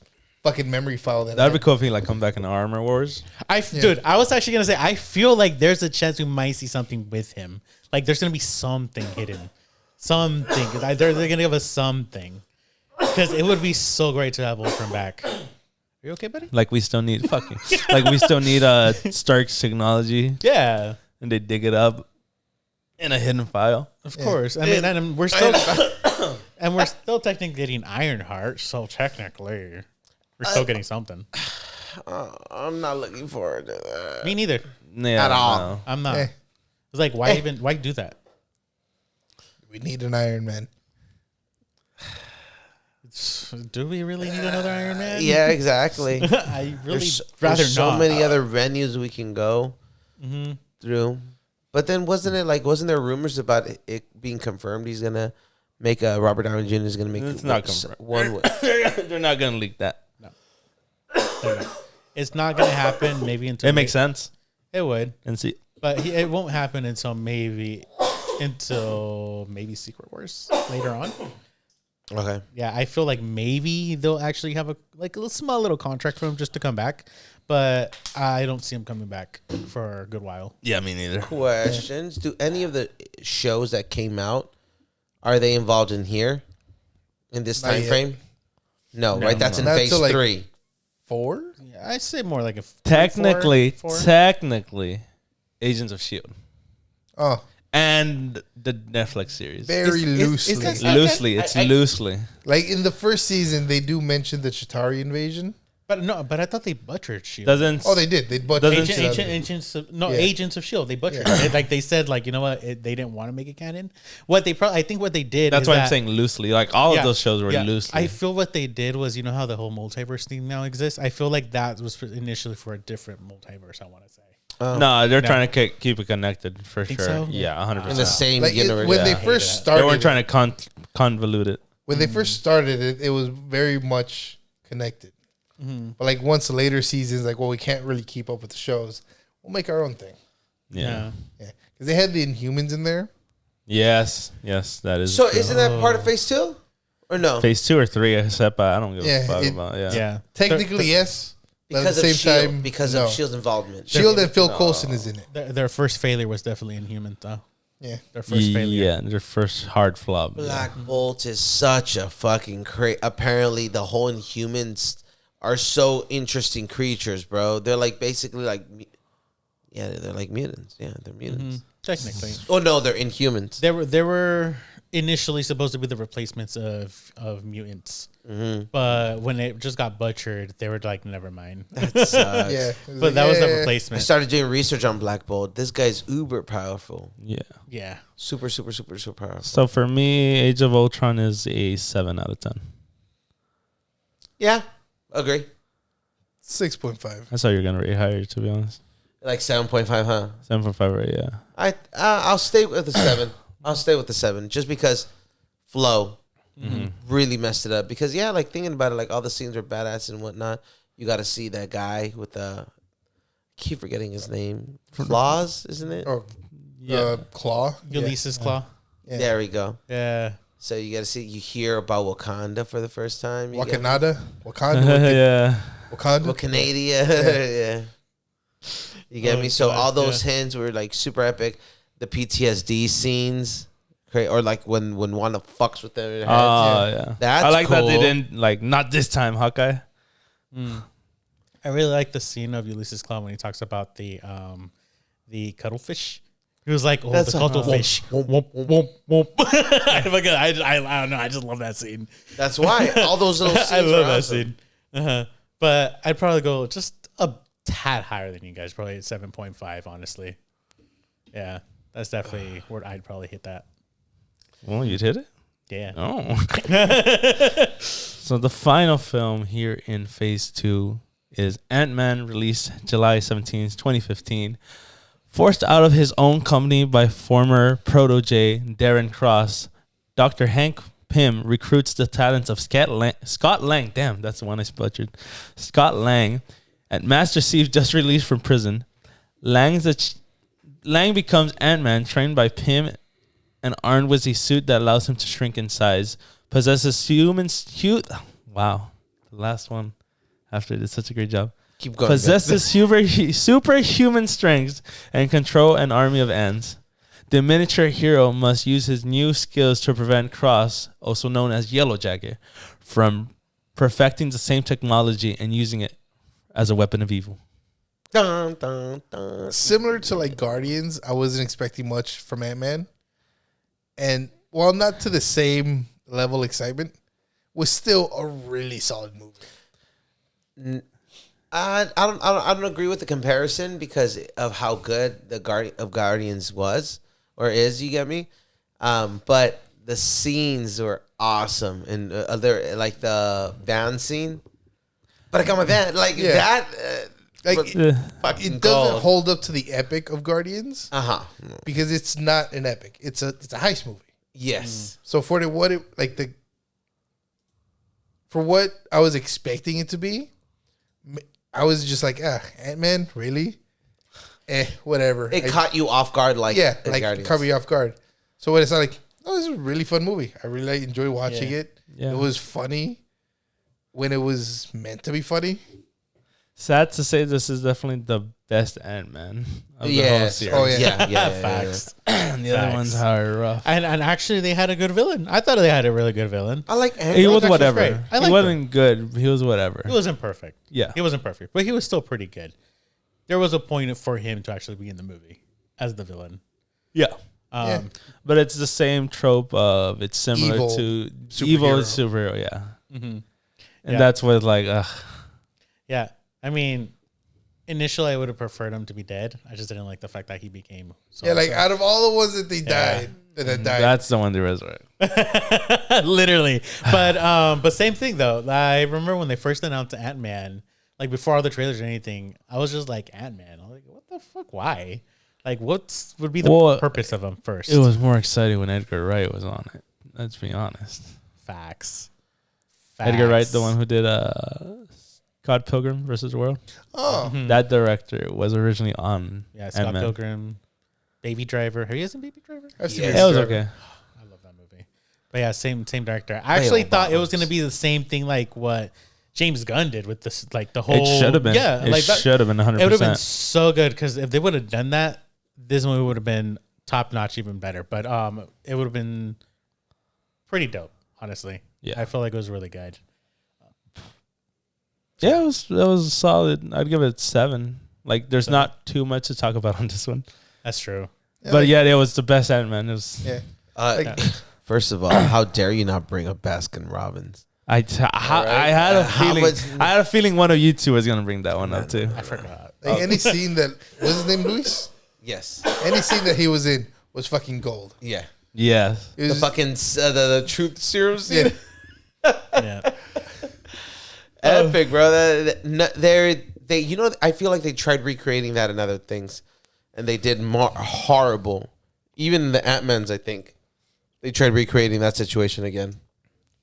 Speaker 4: fucking memory file.
Speaker 1: That'd be cool if he, like, come back in Armor Wars.
Speaker 2: Dude, I was actually going to say, I feel like there's a chance we might see something with him. Like, there's going to be something hidden. Something. They're going to give us something. Because it would be so great to have Ultron back. Are you okay, buddy?
Speaker 1: Like we still need Stark's technology.
Speaker 2: Yeah.
Speaker 1: And they dig it up in a hidden file.
Speaker 2: Of course. I mean, and we're still technically getting Ironheart, so technically we're still getting something.
Speaker 3: I'm not looking forward to that.
Speaker 2: Me neither.
Speaker 1: Yeah,
Speaker 3: at all.
Speaker 1: No.
Speaker 2: I'm not. It's like why do that?
Speaker 4: We need an Iron Man.
Speaker 2: Do we really need another Iron Man?
Speaker 3: Yeah, exactly.
Speaker 2: I really
Speaker 3: there's
Speaker 2: rather
Speaker 3: so
Speaker 2: not.
Speaker 3: many other venues we can go through. But then wasn't there rumors about it being confirmed he's gonna make Robert Downey Jr. is gonna make
Speaker 1: It's not confirmed.
Speaker 3: One
Speaker 1: They're not gonna leak that.
Speaker 2: No. It's not gonna happen. Maybe until
Speaker 1: It makes sense.
Speaker 2: It would,
Speaker 1: And see,
Speaker 2: but it won't happen until maybe Secret Wars later on.
Speaker 3: Okay.
Speaker 2: Yeah, I feel like maybe they'll actually have a small little contract for him just to come back, but I don't see him coming back for a good while.
Speaker 1: yeah, me neither.
Speaker 3: Questions. Do any of the shows that came out, are they involved in here? In this time frame? No, right? That's in phase 3.
Speaker 4: 4?
Speaker 2: Yeah, I'd say more like a
Speaker 1: Technically,
Speaker 2: four.
Speaker 1: Agents of S.H.I.E.L.D.
Speaker 4: Oh.
Speaker 1: And the Netflix series.
Speaker 4: Very loosely.
Speaker 1: Loosely. It's loosely.
Speaker 4: Like in the first season, they do mention the Chitauri invasion.
Speaker 2: But I thought they butchered S.H.I.E.L.D.
Speaker 1: Doesn't.
Speaker 4: Oh, they did. They butchered
Speaker 2: Agents of S.H.I.E.L.D. They butchered it. They said, like, you know what? They didn't want to make it canon. I think what they did.
Speaker 1: That's why I'm saying loosely. Like all of those shows were loosely.
Speaker 2: I feel what they did was, you know how the whole multiverse thing now exists? I feel like that was initially for a different multiverse, I want to say.
Speaker 1: No, they're trying to keep it connected for sure.
Speaker 2: So?
Speaker 1: Yeah, 100%.
Speaker 3: In the same
Speaker 4: universe. When they first started,
Speaker 1: they weren't trying to convolute it.
Speaker 4: When they first started it, it was very much connected. But like once the later seasons, like, well, we can't really keep up with the shows. We'll make our own thing.
Speaker 1: Yeah.
Speaker 4: Because they had the Inhumans in there.
Speaker 1: Yes, that is.
Speaker 3: So
Speaker 1: true.
Speaker 3: isn't that part of phase 2? Or no?
Speaker 1: Phase 2 or 3? Except I don't give a fuck about. Yeah.
Speaker 4: Technically, yes.
Speaker 3: Because
Speaker 4: at the
Speaker 3: of
Speaker 4: same
Speaker 3: S.H.I.E.L.D.
Speaker 4: time,
Speaker 3: because of S.H.I.E.L.D.'s involvement.
Speaker 4: S.H.I.E.L.D. and Phil Coulson is in it.
Speaker 2: Their first failure was definitely Inhuman, though.
Speaker 4: Yeah.
Speaker 2: Their first failure.
Speaker 1: Yeah, their first hard flop.
Speaker 3: Black Bolt is such a fucking apparently the whole Inhumans are so interesting creatures, bro. They're like basically like, they're like mutants. Yeah, they're mutants.
Speaker 2: Technically.
Speaker 3: Oh no, they're Inhumans.
Speaker 2: They were initially supposed to be the replacements of mutants, but when it just got butchered, they were like, never mind.
Speaker 3: That sucks.
Speaker 2: But that was the replacement.
Speaker 3: I started doing research on Black Bolt. This guy's uber powerful.
Speaker 2: Yeah.
Speaker 3: Super powerful.
Speaker 1: So for me, Age of Ultron is a 7 out of 10.
Speaker 3: Yeah, agree.
Speaker 4: 6.5.
Speaker 1: I thought you were gonna rate higher, to be honest.
Speaker 3: Like 7.5, huh?
Speaker 1: 7.5, right? Yeah.
Speaker 3: I'll stay with the 7. I'll stay with the 7 just because flow really messed it up. Because like thinking about it, like all the scenes are badass and whatnot. You got to see that guy with the. I keep forgetting his name. Claws, isn't it?
Speaker 4: Or Claw.
Speaker 2: Ulysses Claw.
Speaker 4: Yeah.
Speaker 3: There we go.
Speaker 2: Yeah.
Speaker 3: So you got to see. You hear about Wakanda for the first time.
Speaker 4: Wakanda.
Speaker 1: Yeah.
Speaker 4: Wakanda.
Speaker 3: Wakanadia. Yeah. You get me? So all those hints were like super epic. The PTSD scenes, or like when Wanda fucks with their heads.
Speaker 1: Yeah.
Speaker 3: That's
Speaker 1: I like that they
Speaker 3: cool.
Speaker 1: didn't like not this time, Hawkeye.
Speaker 2: I really like the scene of Ulysses Claw when he talks about the cuttlefish. He was like, "Oh,
Speaker 3: That's
Speaker 2: the cuttlefish." Womp, womp, womp. I don't know. I just love that scene.
Speaker 3: That's why all those little scenes
Speaker 2: I love that
Speaker 3: awesome.
Speaker 2: scene. But I'd probably go just a tad higher than you guys. Probably at 7.5. Honestly, yeah, that's definitely where I'd probably hit that.
Speaker 1: Well, you'd hit it.
Speaker 2: Yeah.
Speaker 1: Oh. So the final film here in Phase 2 is Antman, released July 17th, 2015. Forced out of his own company by former protege Darren Cross, Dr. Hank Pym recruits the talents of Scott Lang. Damn, that's the one I butchered. Scott Lang, at Master Chief, just released from prison. Lang becomes Ant-Man, trained by Pym and armed with a suit that allows him to shrink in size. Possesses wow, the last one after did such a great job.
Speaker 3: Keep going.
Speaker 1: Possesses superhuman strength and control an army of ants. The miniature hero must use his new skills to prevent Cross, also known as Yellow Jacket, from perfecting the same technology and using it as a weapon of evil.
Speaker 3: Dun, dun, dun.
Speaker 4: Similar to like Guardians, I wasn't expecting much from Ant-Man. And while not to the same level excitement, was still a really solid movie.
Speaker 3: I don't agree with the comparison because of how good the Guardians was or is. You get me? But the scenes were awesome, and other like the van scene. But I got my van like that.
Speaker 4: Like it doesn't hold up to the epic of Guardians. Because it's not an epic. It's a heist movie.
Speaker 3: Yes.
Speaker 4: So for what I was expecting it to be, I was just like, Ant-Man, really? Whatever.
Speaker 3: It caught you off guard, like
Speaker 4: it caught me off guard. So when it's not like, this is a really fun movie. I really enjoyed watching it.
Speaker 1: Yeah.
Speaker 4: It was funny when it was meant to be funny.
Speaker 1: Sad to say, this is definitely the best Ant-Man of the whole series.
Speaker 4: Oh yeah,
Speaker 2: Facts.
Speaker 1: And the other ones are rough.
Speaker 2: And actually, they had a good villain. I thought they had a really good villain.
Speaker 3: I like
Speaker 1: He was whatever.
Speaker 2: Great.
Speaker 1: He wasn't good. He was whatever.
Speaker 2: He wasn't perfect.
Speaker 1: Yeah.
Speaker 2: He wasn't perfect, but he was still pretty good. There was a point for him to actually be in the movie as the villain.
Speaker 1: Yeah.
Speaker 4: Yeah.
Speaker 1: But it's the same trope of it's similar
Speaker 4: Evil
Speaker 1: to
Speaker 4: superhero.
Speaker 1: evil superhero, yeah.
Speaker 2: Mm-hmm.
Speaker 1: And that's what like,
Speaker 2: Yeah. I mean, initially I would have preferred him to be dead. I just didn't like the fact that he became
Speaker 4: out of all the ones that they died,
Speaker 1: that's the one to resurrect.
Speaker 2: literally. But same thing though. I remember when they first announced Ant-Man, like before all the trailers or anything, I was just like, Ant-Man. I was like, what the fuck? Why? Like, what would be the purpose of him first?
Speaker 1: It was more exciting when Edgar Wright was on it. Let's be honest.
Speaker 2: Facts.
Speaker 1: Edgar Wright, the one who did Scott Pilgrim versus the World.
Speaker 4: Oh,
Speaker 1: That director was originally on.
Speaker 2: Yeah, Scott
Speaker 1: Ant-Man.
Speaker 2: Pilgrim, Baby Driver. Have you seen Baby Driver?
Speaker 4: I've seen
Speaker 1: It was
Speaker 4: Driver.
Speaker 1: okay.
Speaker 2: I love that movie. But yeah, same director. I actually thought it was going to be the same thing like what James Gunn did with this, like the whole.
Speaker 1: It should have been.
Speaker 2: Yeah,
Speaker 1: It should have been 100%.
Speaker 2: It would have been so good because if they would have done that, this movie would have been top notch, even better. But it would have been pretty dope, honestly.
Speaker 1: Yeah.
Speaker 2: I feel like it was really good.
Speaker 1: Yeah, that was solid. I'd give it 7. Like, there's not too much to talk about on this one.
Speaker 2: That's true.
Speaker 1: But yeah, it was the best Ant-Man. It was.
Speaker 4: Yeah.
Speaker 3: First of all, how dare you not bring up Baskin Robbins?
Speaker 1: I had a feeling. I had a feeling one of you two was gonna bring that one up too.
Speaker 2: I forgot.
Speaker 4: Like any scene that what's his name, Luis?
Speaker 3: Yes.
Speaker 4: Any scene that he was in was fucking gold.
Speaker 3: Yeah.
Speaker 1: Yeah.
Speaker 4: It
Speaker 3: The
Speaker 4: was,
Speaker 3: fucking the truth serum scene.
Speaker 4: yeah.
Speaker 2: Yeah.
Speaker 3: Epic, bro. They you know, I feel like they tried recreating that in other things, and they did more horrible. Even the Ant-Mans, I think they tried recreating that situation again.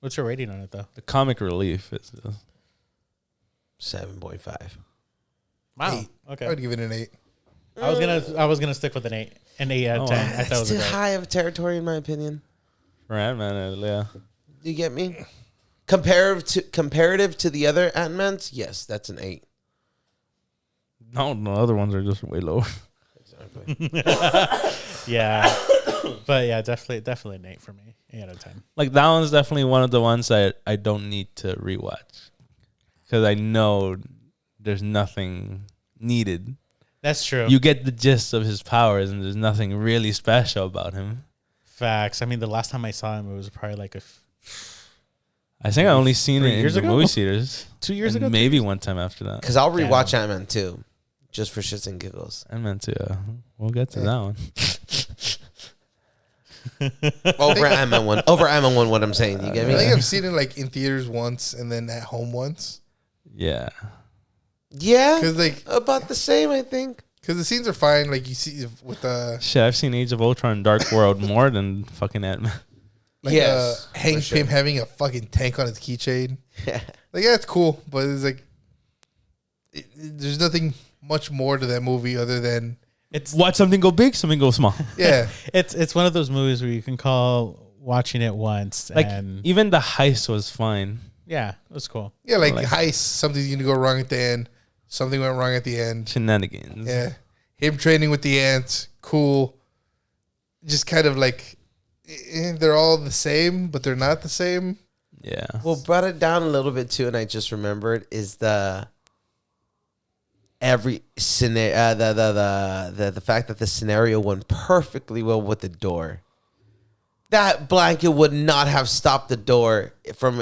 Speaker 2: What's your rating on it though?
Speaker 1: The comic relief is
Speaker 3: 7.5.
Speaker 2: Wow.
Speaker 4: 8.
Speaker 2: Okay.
Speaker 4: I would give it an 8.
Speaker 2: I was gonna stick with an 8. An 8 out of 10. I thought it
Speaker 3: It's
Speaker 2: was
Speaker 3: too
Speaker 2: a
Speaker 3: high of a territory, in my opinion.
Speaker 1: for Ant-Man. Yeah.
Speaker 3: Do you get me? Comparative to the other Ant-Mans, yes, that's an 8.
Speaker 1: No, the other ones are just way lower.
Speaker 3: Exactly.
Speaker 2: Yeah. But yeah, definitely an 8 for me. 8 out of 10.
Speaker 1: Like that one's definitely one of the ones that I don't need to rewatch. because I know there's nothing needed.
Speaker 2: That's true.
Speaker 1: You get the gist of his powers, and there's nothing really special about him.
Speaker 2: Facts. I mean, the last time I saw him, it was probably like
Speaker 1: I think I only seen it in
Speaker 2: years
Speaker 1: the
Speaker 2: ago?
Speaker 1: movie theaters.
Speaker 2: 2 years
Speaker 1: and
Speaker 2: ago?
Speaker 1: maybe one time after that.
Speaker 3: Because I'll rewatch Ant-Man too, just for shits and giggles.
Speaker 1: I meant to. We'll get to that one.
Speaker 3: Over Ant-Man 1. Over Ant-Man 1, what I'm saying. You get me?
Speaker 4: I think I've seen it like in theaters once and then at home once.
Speaker 1: Yeah.
Speaker 3: Yeah.
Speaker 4: Because like
Speaker 3: about the same, I think.
Speaker 4: Because the scenes are fine. Like you see with the
Speaker 1: Shit, I've seen Age of Ultron, Dark World more than fucking Antman.
Speaker 4: like Hank Pym having a fucking tank on his keychain.
Speaker 3: Yeah.
Speaker 4: Like it's cool, but it's like there's nothing much more to that movie other than
Speaker 1: Watch something go big, something go small.
Speaker 4: yeah.
Speaker 2: It's one of those movies where you can call watching it once
Speaker 1: Like
Speaker 2: and
Speaker 1: even the heist was fine.
Speaker 2: yeah, it was cool.
Speaker 4: Yeah, like heist, something's gonna go wrong at the end. Something went wrong at the end.
Speaker 1: Shenanigans.
Speaker 4: Yeah. Him training with the ants, cool. Just kind of like they're all the same, but they're not the same.
Speaker 1: Yeah.
Speaker 3: What brought it down a little bit too, and I just remembered, is the scenario, the fact that the scenario went perfectly well with the door. That blanket would not have stopped the door from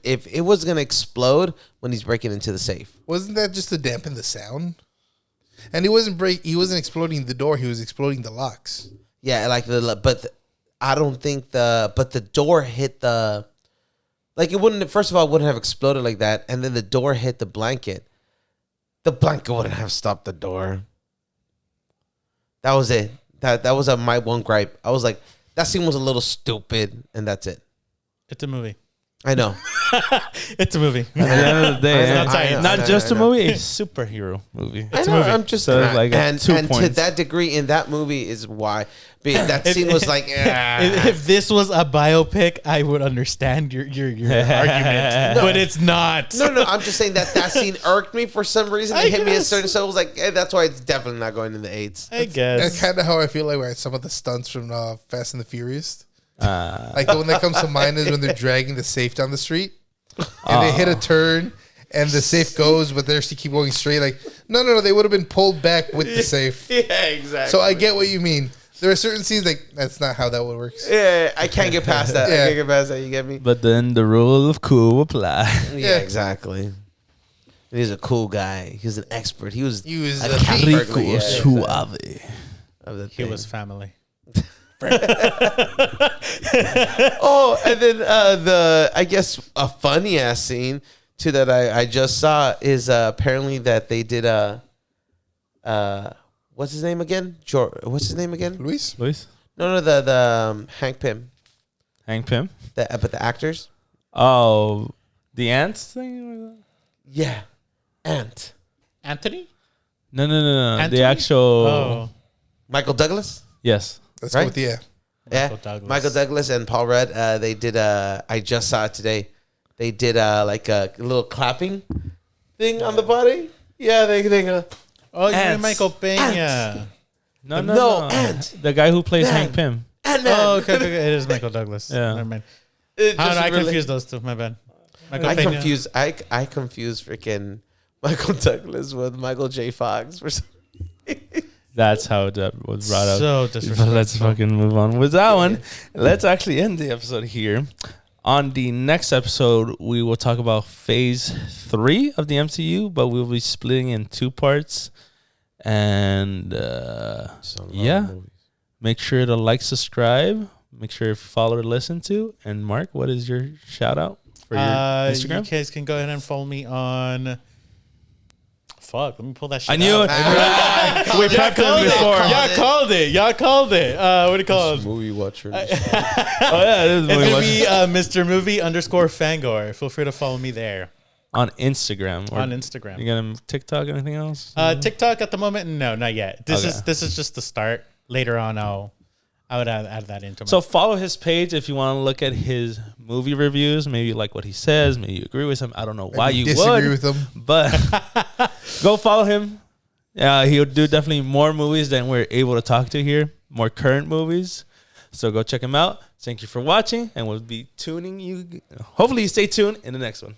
Speaker 3: if it was gonna explode when he's breaking into the safe.
Speaker 4: Wasn't that just to dampen the sound? And he wasn't exploding the door, he was exploding the locks.
Speaker 3: Yeah, like I don't think the door hit the, like it wouldn't, first of all, it wouldn't have exploded like that, and then the door hit the blanket. The blanket wouldn't have stopped the door. That was it. That was my one gripe. I was like, that scene was a little stupid, and that's it.
Speaker 2: It's a movie.
Speaker 3: I know.
Speaker 2: It's a movie.
Speaker 1: At the end of the day,
Speaker 3: I know.
Speaker 1: not just a movie, a superhero movie.
Speaker 3: I know. I'm just
Speaker 1: So it's like
Speaker 3: and
Speaker 1: 2
Speaker 3: to
Speaker 1: points.
Speaker 3: that degree in that movie is why that scene was like.
Speaker 2: If this was a biopic, I would understand your argument, but it's not.
Speaker 3: No. I'm just saying that scene irked me for some reason. It hit me a certain. So I was like, that's why it's definitely not going in the 8s.
Speaker 2: I guess
Speaker 4: That's kind of how I feel like with some of the stunts from Fast and the Furious. Like the one that comes to mind is when they're dragging the safe down the street and they hit a turn and the safe goes, but they keep going straight. Like, no, they would have been pulled back with the safe.
Speaker 3: Yeah, exactly.
Speaker 4: So I get what you mean. There are certain scenes like that's not how that would work.
Speaker 3: Yeah, I can't get past that.
Speaker 4: Yeah.
Speaker 3: I can't get past that. You get me?
Speaker 1: But then the rule of cool apply.
Speaker 3: Yeah, exactly. He's a cool guy. He's an expert. He was
Speaker 4: a
Speaker 3: expert,
Speaker 1: Rico
Speaker 3: yeah,
Speaker 1: suave.
Speaker 3: of the
Speaker 2: he
Speaker 3: thing.
Speaker 2: was family.
Speaker 3: Oh, and then I guess a funny ass scene too that I just saw is apparently that they did what's his name again? What's his name again?
Speaker 4: Luis?
Speaker 3: No, the Hank Pym.
Speaker 1: Hank Pym?
Speaker 3: But the actors.
Speaker 1: Oh, the ants thing?
Speaker 3: Yeah, Ant.
Speaker 2: Anthony?
Speaker 1: No.
Speaker 2: Anthony?
Speaker 1: The actual.
Speaker 2: Oh,
Speaker 3: Michael Douglas.
Speaker 1: Yes.
Speaker 4: Let's
Speaker 3: Right?
Speaker 4: go with yeah.
Speaker 3: Michael Douglas and Paul Rudd. They did. I just saw it today. They did like a little clapping thing on the body. Yeah, they go.
Speaker 2: oh, you mean
Speaker 3: Ants.
Speaker 2: Michael Peña?
Speaker 1: No.
Speaker 3: Ant.
Speaker 1: The guy who plays
Speaker 3: Man.
Speaker 1: Hank Pym.
Speaker 3: Ant-Man.
Speaker 2: Oh, okay. It is Michael Douglas.
Speaker 1: Yeah.
Speaker 2: Never mind.
Speaker 3: It
Speaker 2: I don't know.
Speaker 3: just
Speaker 2: I
Speaker 3: really-
Speaker 2: confused those two. My bad. Michael
Speaker 3: I
Speaker 2: Peña.
Speaker 3: confuse. I confuse freaking Michael Douglas with Michael J. Fox for some.
Speaker 1: That's how that was brought up.
Speaker 2: So
Speaker 1: But
Speaker 2: disrespectful.
Speaker 1: let's fucking move on with that one. Let's actually end the episode here. On the next episode, we will talk about Phase 3 of the MCU, but we'll be splitting in 2 parts. And yeah, make sure to like, subscribe. Make sure to follow or listen to. And Mark, what is your shout out for your Instagram?
Speaker 2: You guys can go ahead and follow me on. Fuck, let me pull that shit
Speaker 1: I knew
Speaker 2: out.
Speaker 1: it. We prepped him before.
Speaker 2: Y'all called it. What do you call it?
Speaker 3: Movie watcher.
Speaker 1: Oh yeah, this is
Speaker 2: It's
Speaker 1: movie
Speaker 2: gonna
Speaker 1: watch.
Speaker 2: be Mr. Movie _Fangor. Feel free to follow me there
Speaker 1: On Instagram.
Speaker 2: on
Speaker 1: You
Speaker 2: Instagram.
Speaker 1: got him TikTok? Anything else?
Speaker 2: TikTok at the moment, no, not yet. This
Speaker 1: Okay.
Speaker 2: is just the start. Later on, I would add that into my.
Speaker 1: So follow his page if you want to look at his movie reviews. Maybe you like what he says. Maybe you agree with him. I don't know why you
Speaker 4: disagree
Speaker 1: would,
Speaker 4: with him.
Speaker 1: but go follow him. He'll do definitely more movies than we're able to talk to here. More current movies. So go check him out. Thank you for watching, and we'll be tuning you. Hopefully, you stay tuned in the next one.